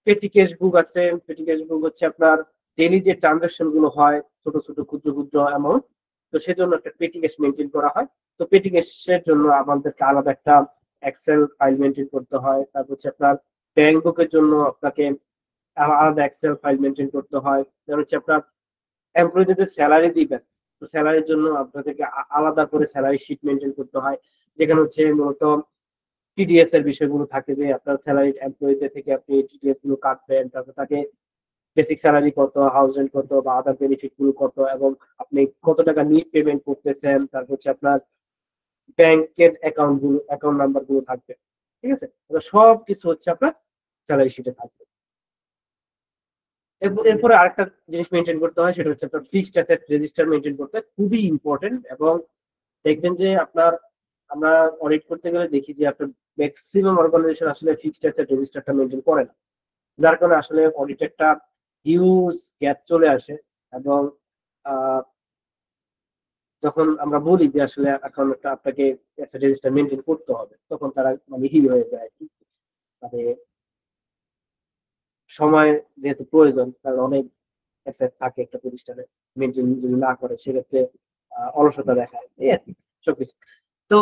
পেটি ক্যাশ বুক আছে। পেটি ক্যাশ বুক হচ্ছে আপনার ডেইলি যে ট্রানজাকশন গুলো হয়, ছোট ছোট ক্ষুদ্র ক্ষুদ্র অ্যামাউন্ট, তো সেজন্য একটা পেটি ক্যাশ মেনটেন করা হয়। তো পেটি ক্যাশের জন্য আমাদেরকে আলাদা একটা এক্সেল ফাইল মেনটেন করতে হয়। তারপর হচ্ছে আপনার ব্যাংক বুকের জন্য আপনাকে আলাদা এক্সেল ফাইল মেনটেন করতে হয়। তার হচ্ছে আপনার এমপ্লয়ীদের স্যালারি দিবেন, তো স্যালারির জন্য আপনাদেরকে আলাদা করে স্যালারি শিট মেনটেন করতে হয়, যেখানে হচ্ছে মূলত টিডিএস এর বিষয়গুলো থাকে, যে আপনার স্যালারি এমপ্লয়ীদের থেকে আপনি টিডিএস গুলো কাটবেন, তারপর তাকে বেসিক স্যালারি কত, হাউস রেন্ট কত বা আদার বেনিফিট গুলো কত, এবং আপনি কত টাকা নিট পেমেন্ট করতেছেন, তারপর হচ্ছে আপনার ব্যাংকের অ্যাকাউন্ট নাম্বার গুলো থাকবে, ঠিক আছে। সব কিছু হচ্ছে আপনার স্যালারি শিটে থাকবে। এরপরে আরেকটা জিনিস মেনটেন করতে হয়, সেটা হচ্ছে আপনার ফিক্সড অ্যাসেট রেজিস্টার মেনটেন করতে হয়, খুবই ইম্পর্টেন্ট। এবং দেখবেন যে আপনার, আমরা অডিট করতে গেলে দেখি যে আপনার ম্যাক্সিমাম অর্গানাইজেশন আসলে ফিক্সড অ্যাসেট রেজিস্টারটা মেনটেন করে না, যার কারণে আসলে অডিট একটা হিউজ গ্যাপ চলে আসে। এবং যখন আমরা বলি যে আসলে এখন একটা আপনাকে অ্যাসেট রেজিস্টার মেনটেন করতে হবে, তখন তারা মানে হিল হয়ে যায় আর কি। মানে সময় যেহেতু প্রয়োজন, কারণ অনেক অ্যাসেট থাকে একটা প্রতিষ্ঠানে, মেনটেন যদি না করে সেক্ষেত্রে অলসতা দেখায়, এই আর কি সবকিছু। তো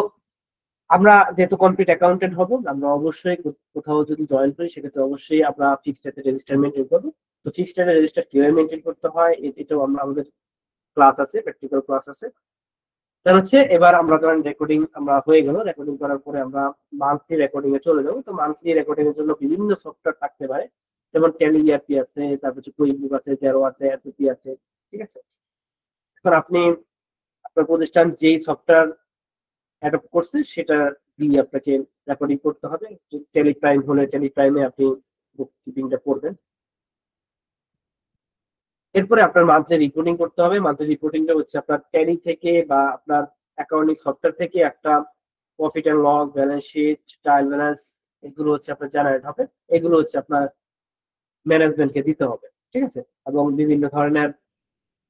আমরা যেহেতু কমপ্লিট অ্যাকাউন্টেন্ট হব, আমরা অবশ্যই কোথাও যদি জয়েন করি সেক্ষেত্রে অবশ্যই আমরা ফিক্সড অ্যাসেট রেজিস্টার মেনটেন করবো। তো ফিক্সড অ্যাসেট রেজিস্টার কিভাবে মেনটেন করতে হয় এটাও আমরা আমাদের ক্লাস আছে, প্র্যাকটিক্যাল ক্লাস আছে। তার হচ্ছে এবার আমরা ধরেন রেকর্ডিং আমরা হয়ে গেল, রেকর্ডিং করার পরে আমরা মান্থলি রেকর্ডিং এ চলে যাবো। তো মান্থলি রেকর্ডিং এর জন্য বিভিন্ন সফটওয়্যার থাকতে পারে, যেমন ট্যালি ইআরপি আছে, তারপর হচ্ছে কুইক বুক আছে, জেরো আছে, এসএপি আছে, ঠিক আছে। এখন আপনি আপনার প্রতিষ্ঠান যেই সফটওয়্যার অ্যাডপ্ট করছে সেটা দিয়ে আপনাকে রেকর্ডিং করতে হবে। টেলিপ্রাইম হলে টেলিপ্রাইমে আপনি বুক কিপিংটা করবেন। এরপরে আপনার মান্থলি রিপোর্টিং করতে হবে। মান্থলি রিপোর্টিংটা হচ্ছে আপনার ট্যালি থেকে বা আপনার অ্যাকাউন্টিং সফটওয়্যার থেকে একটা profit and loss, balance sheet, trial balance, এগুলো হচ্ছে আপনার জেনারেট হবে। এগুলো হচ্ছে আপনার ম্যানেজমেন্টকে দিতে হবে, ঠিক আছে। এবং বিভিন্ন ধরনের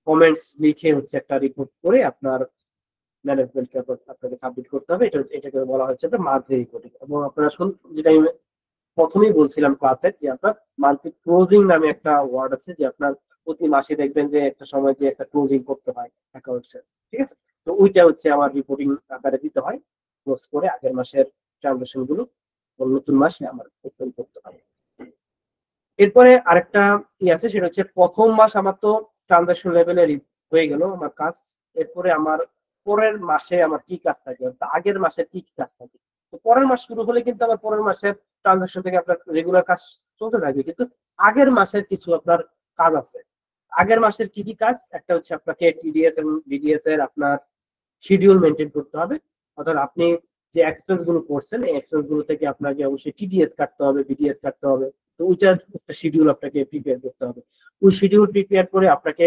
কমেন্টস লিখে হচ্ছে একটা রিপোর্ট করে আপনার ম্যানেজমেন্টকে আপনাকে সাবমিট করতে হবে। এটাকে বলা হচ্ছে আপনার মান্থলি রিপোর্টিং। এবং আপনারা যেটা আমি প্রথমেই বলছিলাম ক্লাসে, যে আপনার মান্থলি ক্লোজিং নামে একটা ওয়ার্ড আছে, যে আপনার প্রতি মাসে দেখবেন যে একটা সময় যে একটা ক্লোজিং করতে হয় অ্যাকাউন্টস এর, ঠিক আছে। তো ওইটা হচ্ছে আমার রিপোর্টিং আকারে দিতে হয়, ক্লোজ করে আগের মাসের ট্রানজাকশন গুলো নতুন মাসে আমার উত্তোলন করতে হয়। এরপরে আরেকটা কি আছে, সেটা হচ্ছে প্রথম মাস আমার তো ট্রানজাকশন লেভেলের হয়ে গেল আমার কাজ। এরপরে আমার পরের মাসে আমার কি কাজ থাকে, আগের মাসে কি কি কাজ থাকে। তো পরের মাস শুরু হলে কিন্তু আমার পরের মাসের ট্রানজাকশন থেকে আপনার রেগুলার কাজ চলতে থাকবে, কিন্তু আগের মাসের কিছু আপনার কাজ আছে। আগের মাসের কি কি কাজ, একটা হচ্ছে আপনাকে টিডিএস এবং বিডিএস এর আপনার শিডিউল মেনটেন করতে হবে। অর্থাৎ আপনি যে এক্সপেন্স গুলো করছেন, এই এক্সপেন্স গুলো থেকে আপনাকে অবশ্যই টিডিএস কাটতে হবে, বিডিএস কাটতে হবে। তো ওইটার একটা শিডিউল আপনাকে প্রিপেয়ার করতে হবে। ওই শিডিউল প্রিপেয়ার করে আপনাকে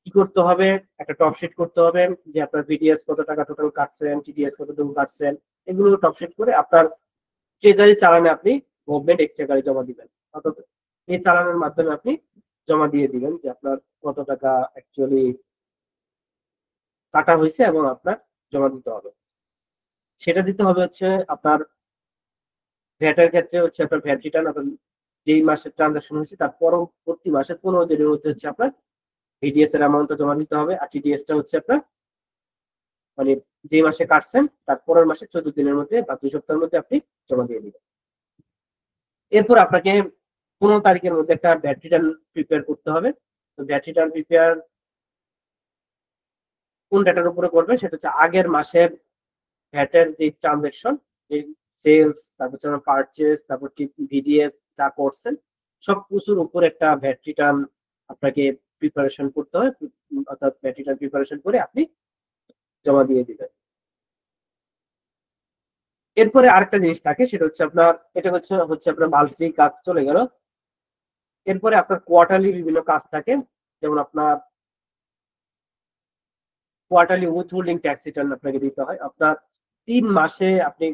কি করতে হবে, একটা টপ শিট করতে হবে, যে আপনার বিডিএস কত টাকা টোটাল কাটছেন, টিডিএস কতটুকু কাটছেন, এগুলো টপ শিট করে আপনার ট্রেজারি চালানে আপনি গভর্নমেন্ট এক্সচেকারে জমা দিবেন। অর্থাৎ এই চালানের মাধ্যমে আপনি জমা দিয়ে দিবেন যে আপনার কত টাকা অ্যাকচুয়ালি কাটা হয়েছে এবং আপনার জমা দিতে হবে। সেটা দিতে হবে হচ্ছে আপনার ভ্যাটের ক্ষেত্রে হচ্ছে আপনার ভ্যাট রিটার্ন, আপনার যেই মাসের ট্রানজাকশন হয়েছে তার পরবর্তী মাসের 15 দিনের মধ্যে হচ্ছে আপনার ভিডিএস এর অ্যামাউন্টটা জমা দিতে হবে। আর টিডিএসটা হচ্ছে আপনার মানে যে মাসে কাটছেন তার পরের মাসে 14 দিনের মধ্যে বা 2 সপ্তাহের মধ্যে আপনি জমা দিয়ে দিবেন। এরপর আপনাকে 15 তারিখের মধ্যে একটা ভ্যাট রিটার্ন প্রিপেয়ার করতে হবে। তো ভ্যাট রিটার্ন প্রিপেয়ার কোন ডেটার উপরে করবে সেটা হচ্ছে আগের মাসের ভ্যাটের যে ট্রানজেকশন, যে সেলস, তারপর হচ্ছে পারচেস, তারপর ভিডিএস যা করছেন সব কিছুর উপর একটা ভ্যাট রিটার্ন আপনাকে প্রিপারেশন করতে হয়, অর্থাৎ ভ্যাট রিটার্ন প্রিপারেশন করে আপনি জমা দিয়ে দিবেন। এরপরে আরেকটা জিনিস থাকে সেটা হচ্ছে আপনার, এটা হচ্ছে হচ্ছে আপনার মাল্টি কাজ চলে গেল। এরপরে আপনার কোয়ার্টারলি বিভিন্ন কাজ থাকে, যেমন আপনার কোয়ার্টারলি উইথহোল্ডিং ট্যাক্স রিটার্ন আপনাকে দিতে হয়। আপনার 3 মাসে আপনি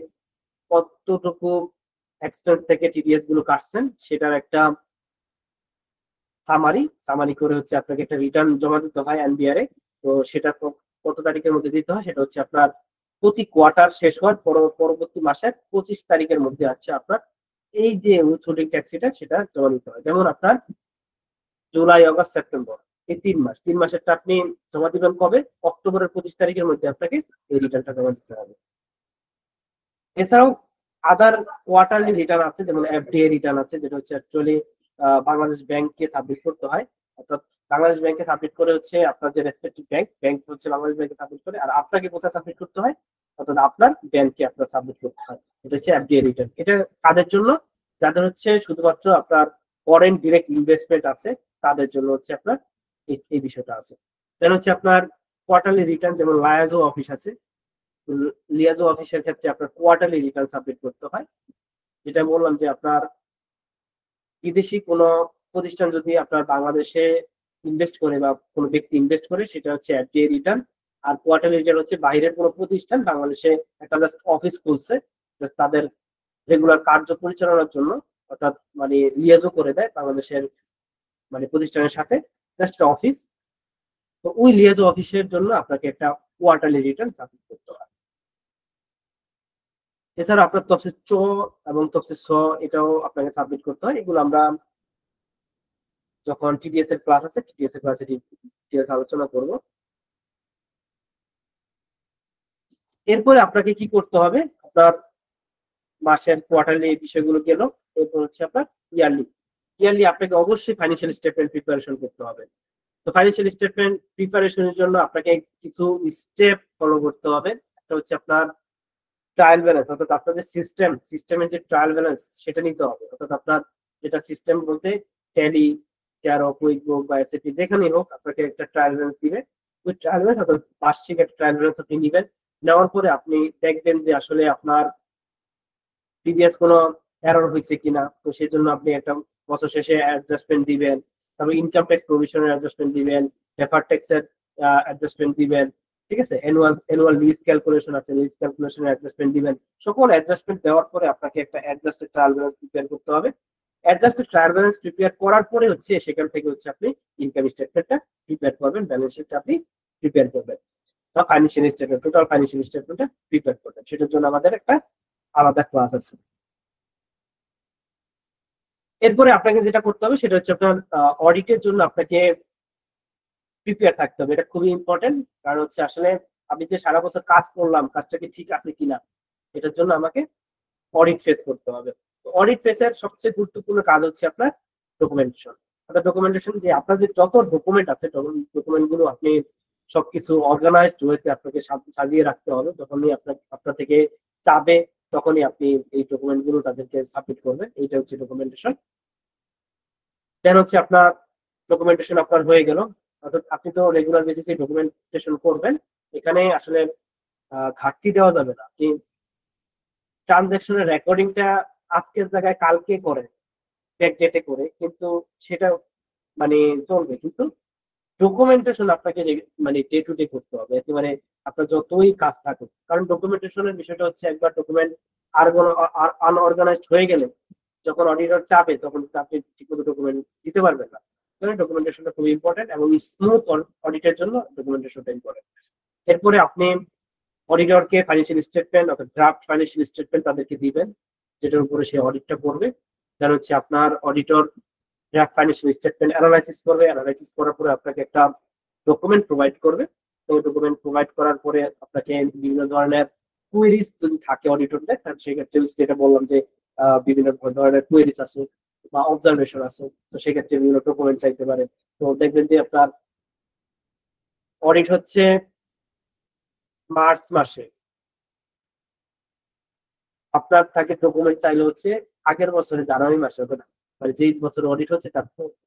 কতটুকু এক্সপেন্স থেকে টিডিএস গুলো কাটছেন সেটার একটা সামারি করে হচ্ছে আপনাকে একটা রিটার্ন জমা দিতে হয় এনবিআর এ। তো সেটা কত তারিখের মধ্যে দিতে হয় সেটা হচ্ছে আপনার প্রতি কোয়ার্টার শেষ হওয়ার পরবর্তী মাসের 25 তারিখের মধ্যে আছে আপনার এই যে উইথহোল্ডিং ট্যাক্স রিটার্ন সেটা জমা দিতে হয়। যেমন আপনার জুলাই, অগস্ট, সেপ্টেম্বর, এই 3 মাস, 3 মাসেরটা আপনি জমা দিবেন কবে? অক্টোবরের 25 তারিখের মধ্যে আপনাকে এই রিটার্নটা জমা দিতে হবে। এছাড়াও আদার কোয়ার্টারলি রিটার্ন আছে, যেমন এফডিএ রিটার্ন আছে, যেটা হচ্ছে অ্যাকচুয়ালি বাংলাদেশ ব্যাংককে সাবমিট করতে হয়। অর্থাৎ বাংলাদেশ ব্যাংকে সাবমিট করে হচ্ছে আপনার যে রেসপেক্টিভ ব্যাংক হচ্ছে বাংলাদেশ ব্যাংকে সাবমিট করে, আর আপনাকে কোথায় সাবমিট করতে হয়? অর্থাৎ আপনার ব্যাংকে আপনার সাবমিট করতে হয়। এটা হচ্ছে এফডিএ রিটার্ন। এটা কাদের জন্য? যাদের হচ্ছে শুধুমাত্র আপনার ফরেন ডিরেক্ট ইনভেস্টমেন্ট আছে তাদের জন্য হচ্ছে আপনার এই বিষয়টা আছে। দেন হচ্ছে আপনার কোয়ার্টারলি রিটার্ন, যেমন লায়াজো অফিস আছে, লিয়াজো অফিসের ক্ষেত্রে আপনার কোয়ার্টারলি রিটার্ন সাবমিট করতে হয়। যেটা বললাম যে আপনার বিদেশি কোনো প্রতিষ্ঠান যদি আপনার বাংলাদেশে ইনভেস্ট করে বা কোনো ব্যক্তি ইনভেস্ট করে সেটা হচ্ছে এফডিএ রিটার্ন। আর কোয়ার্টারলি রিটার্ন হচ্ছে বাইরের কোনো প্রতিষ্ঠান বাংলাদেশে একটা জাস্ট অফিস খুলছে, তাদের রেগুলার কার্য পরিচালনার জন্য, অর্থাৎ মানে লিয়াজো করে দেয় বাংলাদেশের মানে প্রতিষ্ঠানের সাথে, জাস্ট অফিস। তো ওই লিয়াজো অফিসের জন্য আপনাকে একটা কোয়ার্টারলি রিটার্ন সাবমিট করতে হয়। এছাড়া আপনার তফসিল চ এবং তফসিল ছ এটাও আপনাকে সাবমিট করতে হয়। এগুলো আমরা যখন টিডিএস এর ক্লাস আছে, টিডিএস এর ক্লাসে ডিটেইলস আলোচনা করব। এরপরে আপনাকে কি করতে হবে? আপনার মাসের কোয়ার্টারলি এই বিষয়গুলো গেল। এরপর হচ্ছে আপনার ইয়ারলি। ইয়ারলি আপনাকে অবশ্যই ফাইন্যান্সিয়াল স্টেটমেন্ট প্রিপারেশন করতে হবে। তো ফাইন্যান্সিয়াল স্টেটমেন্ট প্রিপারেশনের জন্য আপনাকে কিছু স্টেপ ফলো করতে হবে। একটা হচ্ছে আপনার ট্রায়াল ব্যালেন্স, অর্থাৎ আপনার যে সিস্টেমের যে ট্রায়াল ব্যালেন্স সেটা নিতে হবে। অর্থাৎ আপনার যেটা সিস্টেম বলতে ট্যালি, ক্যারো, কুইকবুক বা এসএপি যেখানেই হোক আপনাকে একটা ট্রায়াল ব্যালেন্স দিবে। ওই ট্রায়াল ব্যালেন্স অর্থাৎ বার্ষিক একটা ট্রায়াল ব্যালেন্স আপনি নেবেন। নেওয়ার পরে আপনি দেখবেন যে আসলে আপনার প্রিভিয়াস কোনো এরর হয়েছে কিনা। তো সেই জন্য আপনি একটা বছর শেষে অ্যাডজাস্টমেন্ট দিবেন, তারপর ইনকাম ট্যাক্স প্রভিশনের অ্যাডজাস্টমেন্ট দিবেন, ডেফার ট্যাক্সের অ্যাডজাস্টমেন্ট দিবেন। ঠিক আছে, অ্যানুয়াল লিজ ক্যালকুলেশন আছে, লিজ ক্যালকুলেশনের অ্যাডজাস্টমেন্ট দিবেন। সকল অ্যাডজাস্টমেন্ট দেওয়ার পরে আপনাকে একটা অ্যাডজাস্টেড ট্রায়াল ব্যালেন্স প্রিপেয়ার করতে হবে। অ্যাডজাস্টেড ট্রায়াল ব্যালেন্স প্রিপেয়ার করার পরে হচ্ছে সেখান থেকে হচ্ছে আপনি ইনকাম স্টেটমেন্টটা প্রিপেয়ার করবেন, ব্যালেন্স শিটটা আপনি প্রিপেয়ার করবেন, বা ফাইন্যান্সিয়াল স্টেটমেন্ট, টোটাল ফাইন্যান্সিয়াল স্টেটমেন্টটা প্রিপেয়ার করবেন। সেটার জন্য আমাদের একটা আলাদা ক্লাস আছে। এরপরে আপনাকে যেটা করতে হবে সেটা হচ্ছে আপনার অডিটের জন্য আপনাকে প্রিপেয়ার থাকতে হবে। এটা খুবই ইম্পর্টেন্ট, কারণ হচ্ছে আসলে আমি যে সারা বছর কাজ করলাম কাজটা কি ঠিক আছে কিনা এটার জন্য আমাকে অডিট ফেস করতে হবে। তো অডিট ফেসের সবচেয়ে গুরুত্বপূর্ণ কাজ হচ্ছে আপনার ডকুমেন্টেশন। অর্থাৎ ডকুমেন্টেশন যে আপনার যে যত ডকুমেন্ট আছে ডকুমেন্ট গুলো আপনি সবকিছু অর্গানাইজড ওয়েতে আপনাকে সাজিয়ে রাখতে হবে। যখনই আপনার থেকে চাবে তখনই আপনি এই ডকুমেন্ট গুলো তাদেরকে সাবমিট করবেন। এইটা হচ্ছে ডকুমেন্টেশন। দেন হচ্ছে আপনার ডকুমেন্টেশন আপনার হয়ে গেল, অর্থাৎ আপনি তো রেগুলার বেসিসে ডকুমেন্টেশন করবেন। এখানে আসলে ঘাটতি দেওয়া যাবে না। আপনি ট্রানজাকশনের রেকর্ডিংটা আজকের জায়গায় কালকে করে, ব্যাক ডেটে করে, কিন্তু সেটা মানে চলবে, কিন্তু ডকুমেন্টেশন আপনাকে মানে ডে টু ডে করতে হবে একেবারে আপনার যতই কাজ থাকুক। কারণ ডকুমেন্টেশনের বিষয়টা হচ্ছে একবার ডকুমেন্ট আর আনঅর্গানাইজড হয়ে গেলে যখন অডিটর চাবে তখন আপনি ঠিকমতো ডকুমেন্ট দিতে পারবেন না। ডকুমেন্টেশনটা খুবই ইম্পর্টেন্ট এবং স্মুথ অডিটের জন্য ডকুমেন্টেশনটা ইম্পর্টেন্ট। এরপরে আপনি অডিটরকে ফাইন্যান্সিয়াল স্টেটমেন্ট অর্থাৎ ড্রাফট ফাইন্যান্সিয়াল স্টেটমেন্ট তাদেরকে দিবেন, যেটার উপরে সে অডিটটা করবে। দেন হচ্ছে আপনার auditor draft financial statement analysis করবে। অ্যানালাইসিস করার পরে আপনাকে একটা ডকুমেন্ট প্রোভাইড করবে। তো ডকুমেন্ট প্রোভাইড করার পরে আপনাকে বিভিন্ন ধরনের কুয়েরিজ যদি থাকে অডিটরদের, তাহলে সেক্ষেত্রে যেটা বললাম যে বিভিন্ন ধরনের কুয়েরিজ আছে বা অবজারভেশন আছে, তো সেক্ষেত্রে বিভিন্ন ডকুমেন্ট চাইতে পারে। তো দেখবেন যে আপনার অডিট হচ্ছে মার্চ মাসে আপনার থাকে ডকুমেন্ট চাইলে হচ্ছে আগের বছরে জানুয়ারি মাসে, মানে যেই বছর অডিট হচ্ছে তার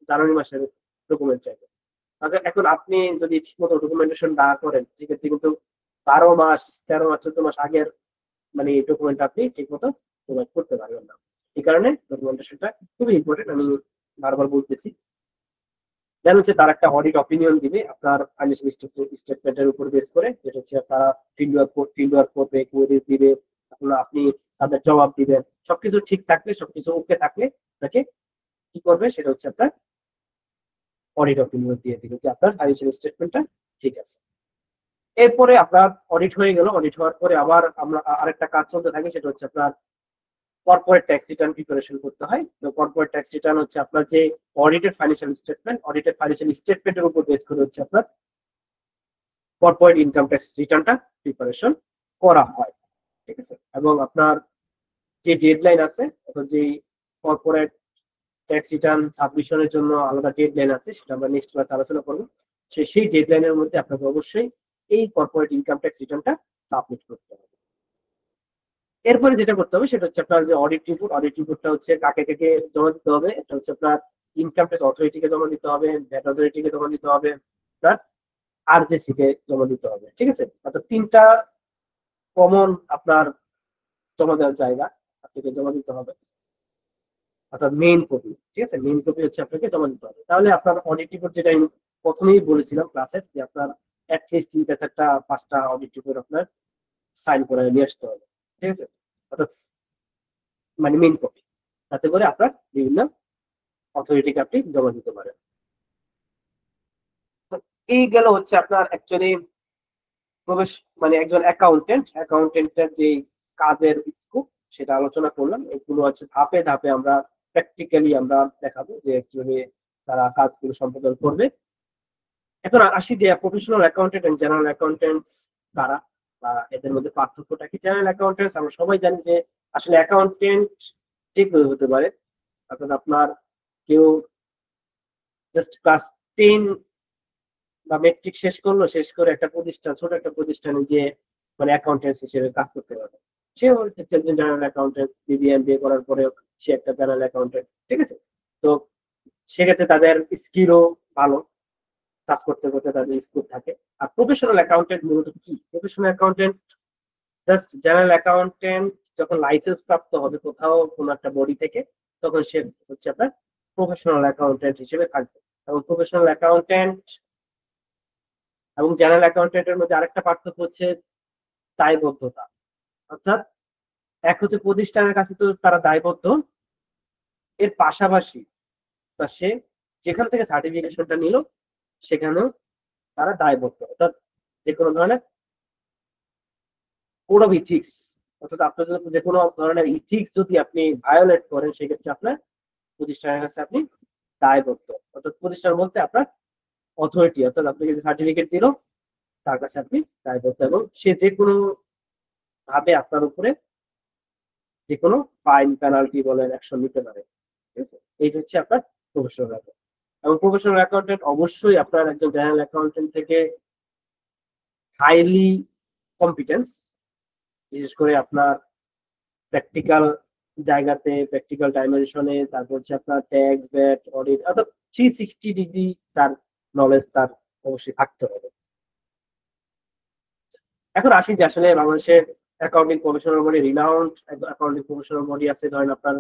জানুয়ারি মাসের ডকুমেন্ট চাইবে। এখন আপনি যদি ঠিকমতো ডকুমেন্টেশন না করেন সেক্ষেত্রে কিন্তু 12 মাস 13 মাস 14 মাস আগের মানে ডকুমেন্ট আপনি ঠিকমতো প্রোভাইড করতে পারবেন না। এই কারণে ডকুমেন্টেশনটা খুবই ইম্পর্টেন্ট, আমি বারবার বলতেছি। দেন হচ্ছে তার একটা অডিট অপিনিয়ন দিবে আপনার ফাইন্যান্সিয়াল স্টেটমেন্টের উপর বেস করে, যেটা হচ্ছে তারা ফিল্ড ওয়ার্ক করবে, কোয়েরিজ দিবে, আপনি তাদের জবাব দিবেন। সবকিছু ঠিক থাকলে, সবকিছু ওকে থাকলে তাকে কি করবে সেটা হচ্ছে আপনার অডিট অপিনিয়ন দিয়ে দিবে যে আপনার ফাইন্যান্সিয়াল স্টেটমেন্টটা ঠিক আছে। এরপরে আপনার অডিট হয়ে গেল, অডিট হওয়ার পরে আবার আমরা আরেকটা কাজ চলতে থাকে, সেটা হচ্ছে আপনার কর্পোরেট ট্যাক্স রিটার্ন প্রিপারেশন করতে হয়। তো কর্পোরেট ট্যাক্স রিটার্ন হচ্ছে আপনার যে অডিটেড ফাইন্যান্সিয়াল স্টেটমেন্টের উপর বেস করে হচ্ছে আপনার কর্পোরেট ইনকাম ট্যাক্স রিটার্নটা প্রিপারেশন করা হয়, ঠিক আছে। এবং আপনার যে ডেডলাইন আছে, অর্থাৎ যে কর্পোরেট ট্যাক্স রিটার্ন সাবমিশনের জন্য আলাদা ডেডলাইন আছে, সেটা আমরা নেক্সট ক্লাসে আলোচনা করবো। সেই ডেডলাইনের মধ্যে আপনাকে অবশ্যই এই কর্পোরেট ইনকাম ট্যাক্স রিটার্নটা সাবমিট করতে হবে। এরপরে যেটা করতে হবে সেটা হচ্ছে আপনার যে অডিট রিপোর্টটা হচ্ছে কাকে কাকে জমা দিতে হবে। এটা হচ্ছে আপনার ইনকাম ট্যাক্স অথরিটিকে জমা দিতে হবে, ভ্যাট অথরিটিকে জমা দিতে হবে, আপনার আরজেসি কে জমা দিতে হবে, ঠিক আছে। অর্থাৎ 3টা কমন আপনার জমা দেওয়ার জায়গা আপনাকে জমা দিতে হবে, অর্থাৎ মেইন কপি, ঠিক আছে। মেইন কপি হচ্ছে আপনাকে জমা দিতে হবে। তাহলে আপনার অডিট রিপোর্ট, যেটা আমি প্রথমেই বলেছিলাম ক্লাসে, যে আপনার অ্যাটলিস্ট 3টা 4টা 5টা অডিট রিপোর্ট আপনার সাইন করে নিয়ে আসতে হবে, ঠিক আছে। অর্থাৎ মানে মেইন কপি, তাতে করে আপনার বিভিন্ন অথরিটিকে আপনি জমা দিতে পারেন। তো এই গেল হচ্ছে আপনার অ্যাকচুয়ালি প্রবেশ, মানে একজন অ্যাকাউন্টেন্টের যে কাজের স্কোপ সেটা আলোচনা করলাম। এগুলো হচ্ছে ধাপে ধাপে আমরা প্র্যাকটিক্যালি আমরা দেখাবো যে কিভাবে তারা কাজগুলো সম্পাদন করবে। এখন আসি যে professional accountant and general accountant কারা, বা এদের মধ্যে পার্থক্যটা কি। জেনারেল অ্যাকাউন্টেন্ট আমরা সবাই জানি যে আসলে অ্যাকাউন্টেন্ট যেভাবে হতে পারে, অর্থাৎ আপনার কেউ জাস্ট ক্লাস 10 বা মেট্রিক শেষ করলো, শেষ করে একটা প্রতিষ্ঠান, ছোট একটা প্রতিষ্ঠানে যে মানে অ্যাকাউন্টেন্ট হিসেবে কাজ করতে পারবে, সে হচ্ছে একজন জেনারেল অ্যাকাউন্টেন্ট। বিবিএমবিএ করার পরে সে একটা জেনারেল অ্যাকাউন্টেন্ট, ঠিক আছে। তো সেক্ষেত্রে তাদের স্কিলও ভালো, কাজ করতে করতে তাদের স্কিল থাকে। আর প্রফেশনাল অ্যাকাউন্টেন্ট মূলত কি? Professional accountant just general accountant যখন লাইসেন্স প্রাপ্ত হবে কোথাও কোনো একটা বডি থেকে, তখন সে হচ্ছে আপনার প্রফেশনাল অ্যাকাউন্টেন্ট হিসেবে থাকবে। এবং প্রফেশনাল অ্যাকাউন্টেন্ট এবং জেনারেল অ্যাকাউন্টেন্টের মধ্যে আরেকটা পার্থক্য হচ্ছে দায়বদ্ধতা। অর্থাৎ এক হচ্ছে প্রতিষ্ঠানের কাছে তো তারা দায়বদ্ধ, এর পাশাপাশি সে যেখান থেকে সার্টিফিকেশনটা নিল সেখানেও তারা দায়বদ্ধ। অর্থাৎ যে কোনো ধরনের কোড অফ ইথিক্স, অর্থাৎ আপনার যে কোনো ধরনের ইথিক্স যদি আপনি ভায়োলেট করেন, সেক্ষেত্রে আপনার প্রতিষ্ঠানের কাছে আপনি দায়বদ্ধ। অর্থাৎ প্রতিষ্ঠান বলতে আপনার অথরিটি, অর্থাৎ আপনাকে যে সার্টিফিকেট দিল তার কাছে আপনি দায়বদ্ধ, এবং সে যে কোনো ভাবে আপনার উপরে যে কোনো ফাইন পেনাল্টি বলেন অ্যাকশন নিতে পারে, ঠিক আছে। এই হচ্ছে আপনার প্রফেশনাল অ্যাকাউন্ট। এবং প্রফেশনাল অ্যাকাউন্টেন্ট অবশ্যই আপনার একজন জেনারেল অ্যাকাউন্টেন্ট থেকে হাইলি কম্পিটেন্স, বিশেষ করে আপনার প্র্যাকটিক্যাল জায়গাতে, প্র্যাকটিক্যাল ডাইমেনশনে, তারপর হচ্ছে আপনার ট্যাক্স, ভ্যাট, অডিট, অর্থাৎ 360 ডিগ্রি তার নলেজ তার অবশ্যই থাকতে হবে। এখন আসি যে আসলে বাংলাদেশের accounting professional body, renowned accounting professional body আছে ধরেন আপনার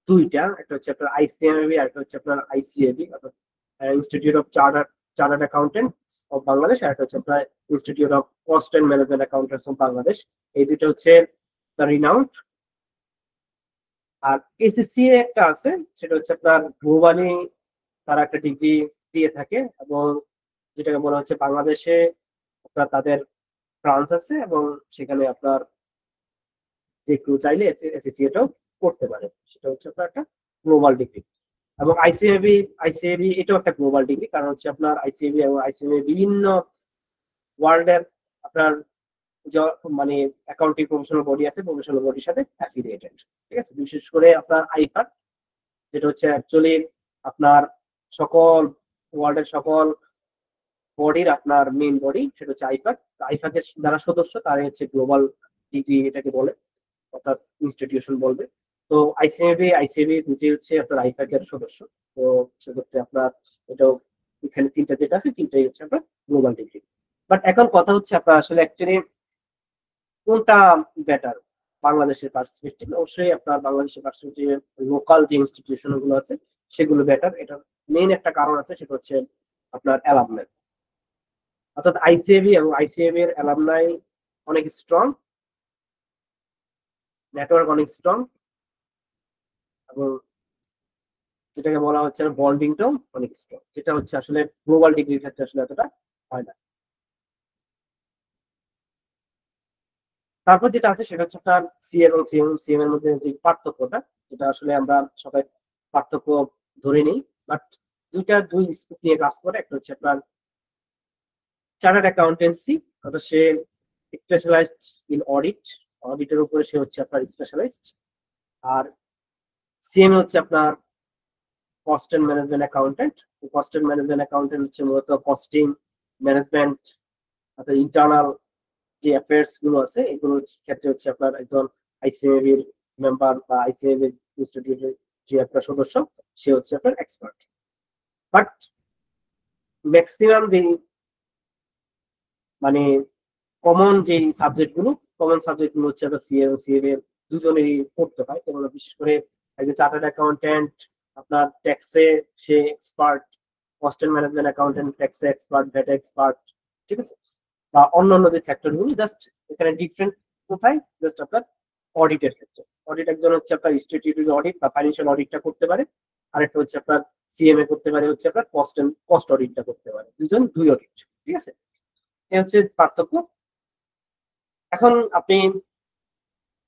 2টা, একটা হচ্ছে আপনার আইসিএমএবি আর একটা হচ্ছে আপনার আইসিএবি, অর্থাৎ institute of chartered accountants of Bangladesh, আর একটা হচ্ছে আপনার institute of cost and management accountants of Bangladesh. এই দুটো হচ্ছে দ্য রিনাউন্ড। আর এসএসসিএ একটা আছে, সেটা হচ্ছে আপনার গ্লোবালি তারা একটা ডিগ্রি দিয়ে থাকে, এবং যেটাকে বলা হচ্ছে বাংলাদেশে আপনার তাদের ব্রাঞ্চ আছে, এবং সেখানে আপনার যে কেউ চাইলে এসএসসিএটাও করতে পারে। সেটা হচ্ছে আপনার একটা গ্লোবাল ডিগ্রি। এবং আইসিএবি এটাও একটা গ্লোবাল ডিগ্রি, কারণ হচ্ছে আপনার আইসিএবি এবং আইসিএবি বিভিন্ন ওয়ার্ল্ডের আপনার মানে অ্যাকাউন্টিং প্রফেশনাল বডি আছে, প্রফেশনাল বডির সাথে অ্যাফিলিয়েটেড, ঠিক আছে। বিশেষ করে আপনার আইফার, যেটা হচ্ছে অ্যাকচুয়ালি আপনার সকল ওয়ার্ল্ডের সকল বডির আপনার মেইন বডি, সেটা হচ্ছে আইফার। আইফাকের যারা সদস্য তারা হচ্ছে গ্লোবাল ডিগ্রি এটাকে বলে, অর্থাৎ ইনস্টিটিউশন বলবে। তো আইসিএবি দুটি হচ্ছে আপনার আইফাকের সদস্য। তো সেক্ষেত্রে আপনার এটাও এখানে তিনটা যেটা আছে তিনটাই হচ্ছে আপনার গ্লোবাল ডিগ্রি। বাট এখন কথা হচ্ছে আপনার আসলে অ্যাকচুয়ালি কোনটা বেটার বাংলাদেশের পার্সপেক্টিভ? অবশ্যই আপনার বাংলাদেশের পার্সপেক্টিভ লোকাল যে ইনস্টিটিউশন গুলো আছে সেগুলো বেটার। এটা মেইন একটা কারণ আছে, সেটা হচ্ছে আপনার অ্যালামনাই, অর্থাৎ আইসিএবি এবং আইসিএবি এর অ্যালামনাই অনেক স্ট্রং, নেটওয়ার্ক অনেক স্ট্রং, এবং যেটাকে বলা হচ্ছে বন্ডিংটাও অনেক স্ট্রং, যেটা হচ্ছে আসলে গ্লোবাল ডিগ্রির ক্ষেত্রে আসলে এতটা হয় না। তারপর যেটা আছে সেটা হচ্ছে আপনার সি এবং সিএম এর মধ্যে যে পার্থক্যটা, যেটা আসলে আমরা সবাই পার্থক্য ধরে নিই, বাট দুই স্কোপ নিয়ে কাজ করে। একটা হচ্ছে আপনার চার্টার্ড অ্যাকাউন্টেন্সি, অর্থাৎ সে স্পেশালাইজড ইন অডিটের উপরে সে হচ্ছে আপনার স্পেশালাইজড। আর সিএম হচ্ছে আপনার cost and management accountant. Cost and management accountant হচ্ছে মূলত কস্টিং ম্যানেজমেন্ট, অর্থাৎ ইন্টারনাল যে অ্যাফেয়ার্স গুলো আছে এগুলোর ক্ষেত্রে হচ্ছে আপনার একজন আইসিএবির মেম্বার বা আইসিএবির ইনস্টিটিউটের যে আপনার সদস্য সে হচ্ছে আপনার এক্সপার্ট। বাট ম্যাক্সিমাম যে মানে কমন সাবজেক্ট গুলো হচ্ছে আপনার সিএ এবং সিএবি এর দুজনেরই পড়তে হয়। যেমন বিশেষ করে একজন চার্টার্ড অ্যাকাউন্টেন্ট আপনার ট্যাক্সে সে expert, cost and management accountant ট্যাক্সে এক্সপার্ট, ভ্যাট এক্সপার্ট, ঠিক আছে? বা অন্যান্য যে ফ্যাক্টর গুলো জাস্ট এখানে ডিফারেন্ট কোথায়, জাস্ট আপনার অডিটের ক্ষেত্রে। অডিট একজন হচ্ছে আপনার স্ট্যাটিউটরি অডিট বা ফাইন্যান্সিয়াল অডিটটা করতে পারে, আরেকটা হচ্ছে আপনার সিএমএ করতে পারে, হচ্ছে আপনার কস্ট অডিটটা করতে পারে। দুজন দুই অডিট, ঠিক আছে? এই হচ্ছে পার্থক্য। এখন আপনি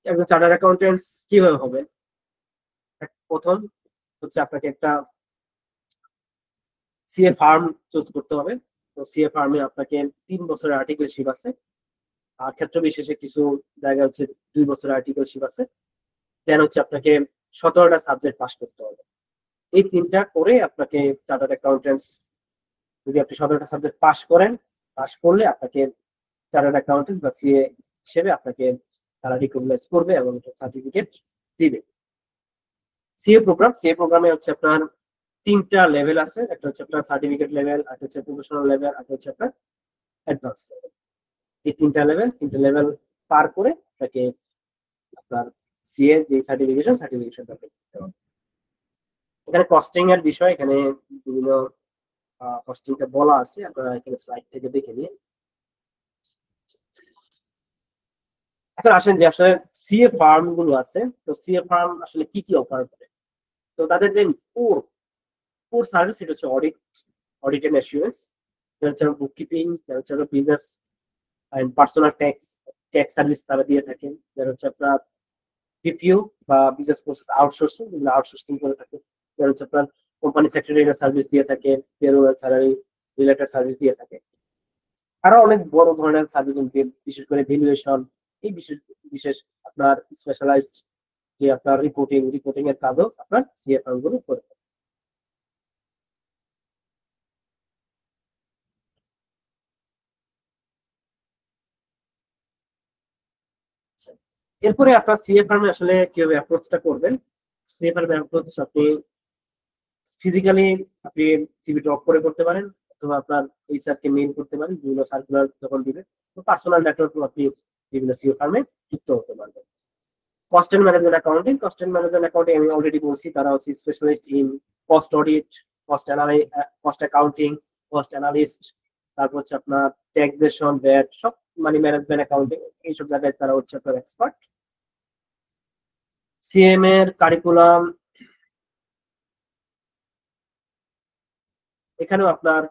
একজন চার্টার্ড অ্যাকাউন্টেন্ট কিভাবে হবে? প্রথম হচ্ছে আপনাকে একটা সিএ ফার্ম চুজ করতে হবে। তো সিএ ফার্মে আপনাকে 3 বছরের আর্টিকেলশিপ আছে, আর ক্ষেত্র বিশেষে কিছু জায়গা হচ্ছে 2 বছরের আর্টিকেলশিপ আছে। দেন হচ্ছে আপনাকে 17টা সাবজেক্ট পাস করতে হবে। এই তিনটা করে আপনাকে চার্টার্ড অ্যাকাউন্টেন্টস, যদি আপনি 17টা সাবজেক্ট পাস করলে আপনাকে চার্টার্ড অ্যাকাউন্টেন্ট বা সিএ হিসেবে আপনাকে তারা রিকগনাইজ করবে এবং সার্টিফিকেট দিবে। সিএ প্রোগ্রামে হচ্ছে আপনার 3টা লেভেল আছে, একটা হচ্ছে আপনার সার্টিফিকেট লেভেল, একটা হচ্ছে প্রফেশনাল লেভেল, একটা হচ্ছে আপনার অ্যাডভান্স লেভেল। এই 3টা লেভেল পার করে তাকে আপনার সিএ যে সার্টিফিকেশনটা পেতে হবে। এখানে কস্টিং এর বিষয়, এখানে বিভিন্ন কস্টিংটা বলা আছে, আপনারা এখানে স্লাইড থেকে দেখে নিন। এখন আসেন যে আসলে সিএ ফার্ম গুলো আছে, তো সিএ ফার্ম আসলে কি কি অফার করে। তো তাদের যে কোর সার্ভিস এটা হচ্ছে অডিট এন্ড অ্যাসুরেন্স, এটা হচ্ছে বুক কিপিং, এটা হচ্ছে business and personal tax service তারা দিয়ে থাকেন, যেটা হচ্ছে আপনার বিপিও বা বিজনেস প্রসেস আউটসোর্সিং, যেগুলো আউটসোর্সিং করে থাকে। যেটা হচ্ছে আপনার কোম্পানি সেক্রেটারিয়াল সার্ভিস দিয়ে থাকে, পেরোল স্যালারি রিলেটেড সার্ভিস দিয়ে থাকে। আরো অনেক বড় ধরনের সার্ভিস, বিশেষ করে ভ্যালুয়েশন, এই বিশেষ বিশেষ আপনার স্পেশালাইজড যে আপনার রিপোর্টিং এর কাজও আপনার সিএ ফার্ম গুলো করে থাকে। এরপরে আপনার সিএ ফার্মে আসলে কিভাবে অ্যাপ্রোচটা করবেন। সিএ ফার্মে অ্যাপ্রোচ আপনি ফিজিক্যালি আপনি সিভি ড্রপ করে করতে পারেন, অথবা আপনার এইচআর কে মেইল করতে পারেন বিভিন্ন সার্কুলার যখন দিবে। তো পার্সোনাল নেটওয়ার্ক আপনি বিভিন্ন সিএ ফার্মে যুক্ত হতে পারবেন। কস্ট এন্ড ম্যানেজমেন্ট অ্যাকাউন্টিং আমি অলরেডি বলছি, তারা হচ্ছে specialist in cost audit, cost accounting, cost analyst, তারপর হচ্ছে আপনার ট্যাক্সেশন, ভ্যাট, সব মানি ম্যানেজমেন্ট অ্যাকাউন্টিং, এইসব জায়গায় তারা হচ্ছে আপনার এক্সপার্ট। সিএম এর কারিকুলাম, এখানেও আপনার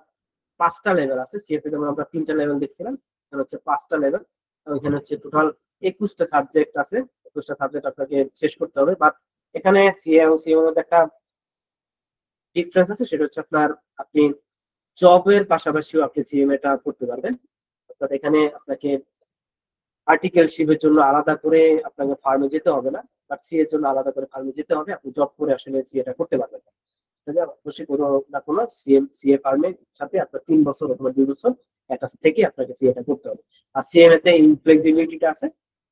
5টা লেভেল আছে। সিএফএ যেমন আমরা 3টা লেভেল দেখছিলাম, এখানে হচ্ছে 5টা লেভেল। এখানে হচ্ছে টোটাল 21টা সাবজেক্ট আছে, 21টা সাবজেক্ট আপনাকে শেষ করতে হবে। বাট এখানে সিএ এবং সিএম এর মধ্যে একটা ডিফারেন্স আছে, সেটা হচ্ছে আপনার আপনি জবের পাশাপাশিও আপনি সিএম এটা করতে পারবেন। অর্থাৎ এখানে আপনাকে আর্টিকেলশিপের জন্য আলাদা করে আপনাকে ফার্মে যেতে হবে না, বাট সি এর জন্য আলাদা করে ফার্মে যেতে হবে। আপনি জব করে আসলে সি এটা করতে পারবেন। তাহলে অবশ্যই কোনো না কোনো সিএ ফার্মের সাথে আপনার 3 বছর অথবা 2 বছর একটা থেকে আপনাকে সিএটা করতে হবে। আর সিএমএ তে ফ্লেক্সিবিলিটিটা আছে।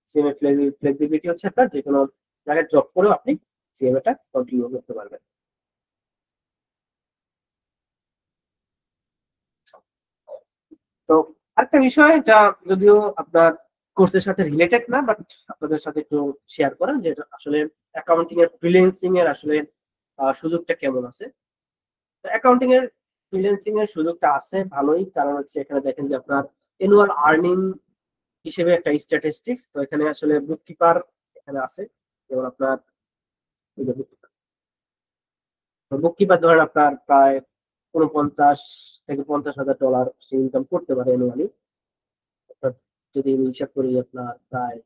সিএমএ ফ্লেক্সিবিলিটি হচ্ছে আপনার যে কোনো জায়গায় জব করেও আপনি সিএমএটা কন্টিনিউ করতে পারবেন। তো আরেকটা বিষয় যা যদিও আপনার কোর্সের সাথে রিলেটেড না, বাট আপনাদের সাথে একটু শেয়ার করেন যে আসলে অ্যাকাউন্টিং এর ফ্রিল্যান্সিং এর আসলে সুযোগটা কেমন আছে। তো অ্যাকাউন্টিং এর ফ্রিল্যান্সিং এর সুযোগটা আছে ভালোই, কারণ হচ্ছে এখানে দেখেন যে আপনার অ্যানুয়াল আর্নিং হিসেবে একটা স্ট্যাটিস্টিক্স, তো এখানে আসলে বুককিপার এখানে আছে। যেমন আপনার বুককিপার ধরেন আপনার প্রায় 49 থেকে 50 হাজার ডলার সে ইনকাম করতে পারে অ্যানুয়ালি। যদি আমি হিসাব করি আপনার প্রায়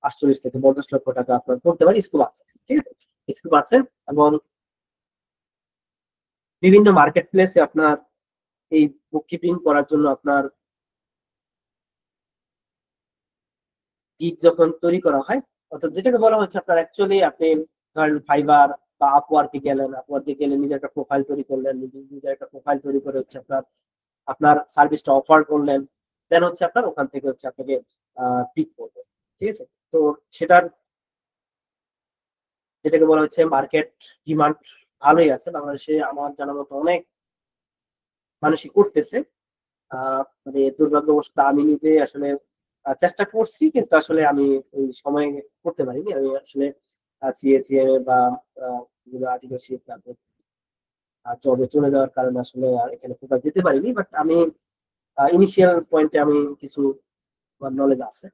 48 থেকে 50 লক্ষ টাকা আপনার করতে পারে স্কুল আছে, ঠিক আছে, স্কুল আছে। এবং বিভিন্ন মার্কেট প্লেসে আপনার এই বুককিপিং করার জন্য আপনার গিগ যখন তৈরি করা হয়, অর্থাৎ যেটাকে বলা হচ্ছে আপনার অ্যাকচুয়ালি আপনি ধরেন ফাইবার বা আপওয়ার্কে গেলে নিজের একটা প্রোফাইল তৈরি করলেন, নিজের একটা প্রোফাইল তৈরি করে হচ্ছে আপনার আপনার সার্ভিসটা অফার করলেন, দেন হচ্ছে আপনার ওখান থেকে হচ্ছে আপনাকে পিক করবে, ঠিক আছে। তো সেটার যেটাকে বলা হচ্ছে মার্কেট ডিমান্ড ভালোই আছে বাংলাদেশে, আমার জানা মতো অনেক মানুষই করতেছে। মানে দুর্ভাগ্যবশত আমি নিজে আসলে চেষ্টা করছি, কিন্তু আসলে আমি ওই সময় করতে পারিনি। আমি আসলে সিএসিএম বা আর্টিকেলশিপ তারপর জবে চলে যাওয়ার কারণে আসলে আর এখানে ফোকাস দিতে পারিনি। বাট আমি ইনিশিয়াল পয়েন্টে আমি কিছু নলেজ আছে।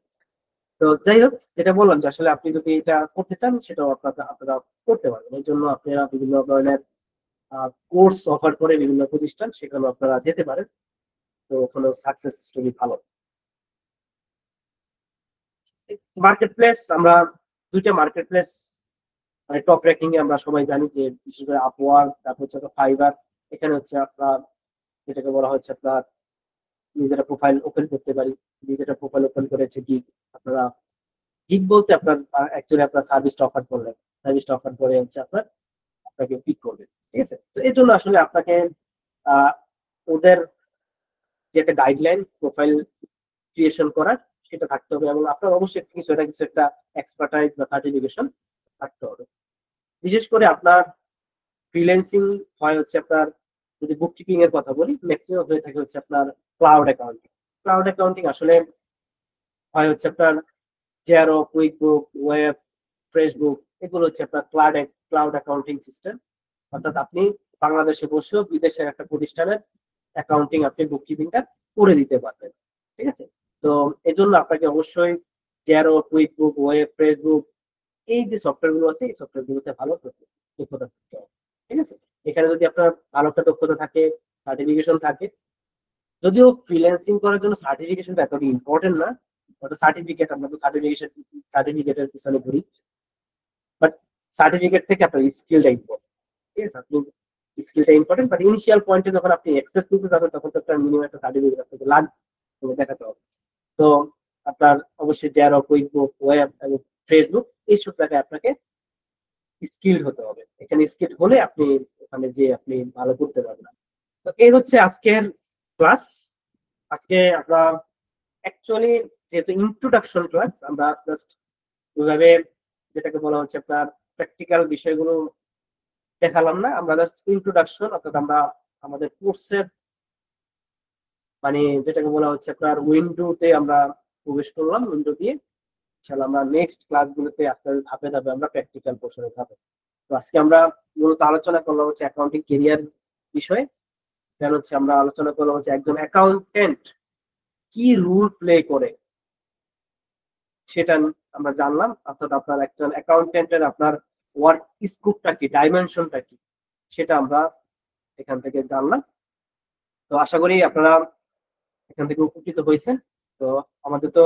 তো যাই হোক, যেটা বললাম যে আসলে আপনি যদি এটা করতে চান সেটাও আপনারা করতে পারবেন। এই জন্য আপনারা বিভিন্ন ধরনের কোর্স অফার করে বিভিন্ন প্রতিষ্ঠান, সেখানে আপনারা যেতে পারেন। তো ওখানে সাকসেস স্টোরি ভালো। মার্কেট প্লেস আমরা দুইটা মার্কেট প্লেস মানে টপ র্যাঙ্কিং এ আমরা সবাই জানি, যে বিশেষ করে আপওয়ার্ক, তারপর হচ্ছে ফাইবার। এখানে হচ্ছে আপনার যেটাকে বলা হচ্ছে আপনার নিজেরা প্রোফাইল ওপেন করতে পারি, নিজেরা প্রোফাইল ওপেন করে হচ্ছে গিগ আপনারা গিগ বলতে আপনার অ্যাকচুয়ালি আপনার সার্ভিসটা অফার করলেন, সার্ভিসটা অফার করে হচ্ছে আপনার আপনাকে পিক করবে, ঠিক আছে। তো এর জন্য আসলে আপনাকে আহ ওদের যে একটা গাইডলাইন প্রোফাইল ক্রিয়েশন করার সেটা থাকতে হবে, এবং আপনার অবশ্যই কিছু একটা এক্সপার্টাইজ বা সার্টিফিকেশন থাকতে হবে। বিশেষ করে আপনার ফ্রিল্যান্সিং হয় হচ্ছে আপনার, যদি বুককিপিং এর কথা বলি, ম্যাক্সিমাম হয়ে থাকে হচ্ছে আপনার ক্লাউড অ্যাকাউন্টিং। ক্লাউড অ্যাকাউন্টিং আসলে হয় হচ্ছে আপনার জেরো, কুইকবুক, ওয়েব, ফ্রেশবুক, এগুলো হচ্ছে আপনার ক্লাউড অ্যাকাউন্টিং সিস্টেম। অর্থাৎ আপনি বাংলাদেশে বসেও বিদেশের একটা প্রতিষ্ঠানের অ্যাকাউন্টিং আপনি বুককিপিংটা করে দিতে পারবেন, ঠিক আছে। তো এই জন্য আপনাকে অবশ্যই জেরো, কুইকবুক, ওয়েব, ফেসবুক, এই যে সফটওয়্যার গুলো আছে এই সফটওয়্যার গুলোতে ভালো দক্ষতা থাকতে হবে, ঠিক আছে। এখানে যদি আপনার ভালো একটা দক্ষতা থাকে, সার্টিফিকেশন থাকে, যদিও ফ্রিল্যান্সিং করার জন্য সার্টিফিকেশনটা এতটা ইম্পর্টেন্ট না, ওটা সার্টিফিকেট, আমরা তো সার্টিফিকেটের পিছনে ঘুরি, বাট সার্টিফিকেট থেকে আপনার স্কিলটা ইম্পর্টেন্ট, ঠিক আছে। আপনি স্কিলটা ইম্পর্টেন্ট, বাট ইনিশিয়াল পয়েন্টে যখন আপনি অ্যাক্সেস নিতে যাবেন তখন তো একটা মিনিমাম একটা সার্টিফিকেট আপনাকে লাগবে, দেখাতে হবে। তো আপনার অবশ্যই জেরো, কুইকবুক, ওয়েব এবং ফেসবুক, এইসব জায়গায় আপনাকে স্কিল্ড হতে হবে। এখানে স্কিল্ড হলে আপনি ওখানে যে আপনি ভালো করতে পারবেন। তো এই হচ্ছে আজকের ক্লাস। আজকে আমরা অ্যাকচুয়ালি যেহেতু ইন্ট্রোডাকশন ক্লাস, আমরা জাস্ট ওইভাবে যেটাকে বলা হচ্ছে আপনার প্র্যাকটিক্যাল বিষয়গুলো দেখালাম না, আমরা জাস্ট ইন্ট্রোডাকশন, অর্থাৎ আমরা আমাদের কোর্সের মানে যেটাকে বলা হচ্ছে আপনার উইন্ডোতে আমরা প্রবেশ করলাম। উইন্ডো দিয়ে ইনশাআল্লাহ আমরা নেক্সট ক্লাসগুলোতে আস্তে আস্তে ধাপে ধাপে আমরা প্র্যাকটিক্যাল পোর্শনে ধাপে। তো আজকে আমরা মূলত আলোচনা করলাম হচ্ছে অ্যাকাউন্টিং কেরিয়ার বিষয়ে। দেন হচ্ছে আমরা আলোচনা করলাম হচ্ছে একজন অ্যাকাউন্টেন্ট কি রুল প্লে করে সেটা আমরা জানলাম, অর্থাৎ আপনার একজন অ্যাকাউন্টেন্টের আপনার ওয়ার্ক স্কোপটা কি, ডাইমেনশনটা কি, সেটা আমরা এখান থেকে জানলাম। তো আশা করি আপনারা এখান থেকে উপকৃত হয়েছেন। তো আমাদের তো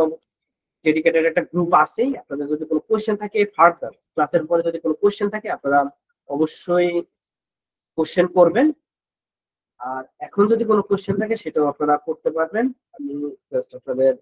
ডেডিকেটেড একটা গ্রুপ আছেই, আপনাদের যদি কোনো কোশ্চেন থাকে ফার্দার ক্লাসের পরে যদি কোনো কোশ্চেন থাকে আপনারা অবশ্যই কোশ্চেন করবেন। আর এখন যদি কোনো কোশ্চেন থাকে সেটাও আপনারা করতে পারবেন, আমি জাস্ট আপনাদের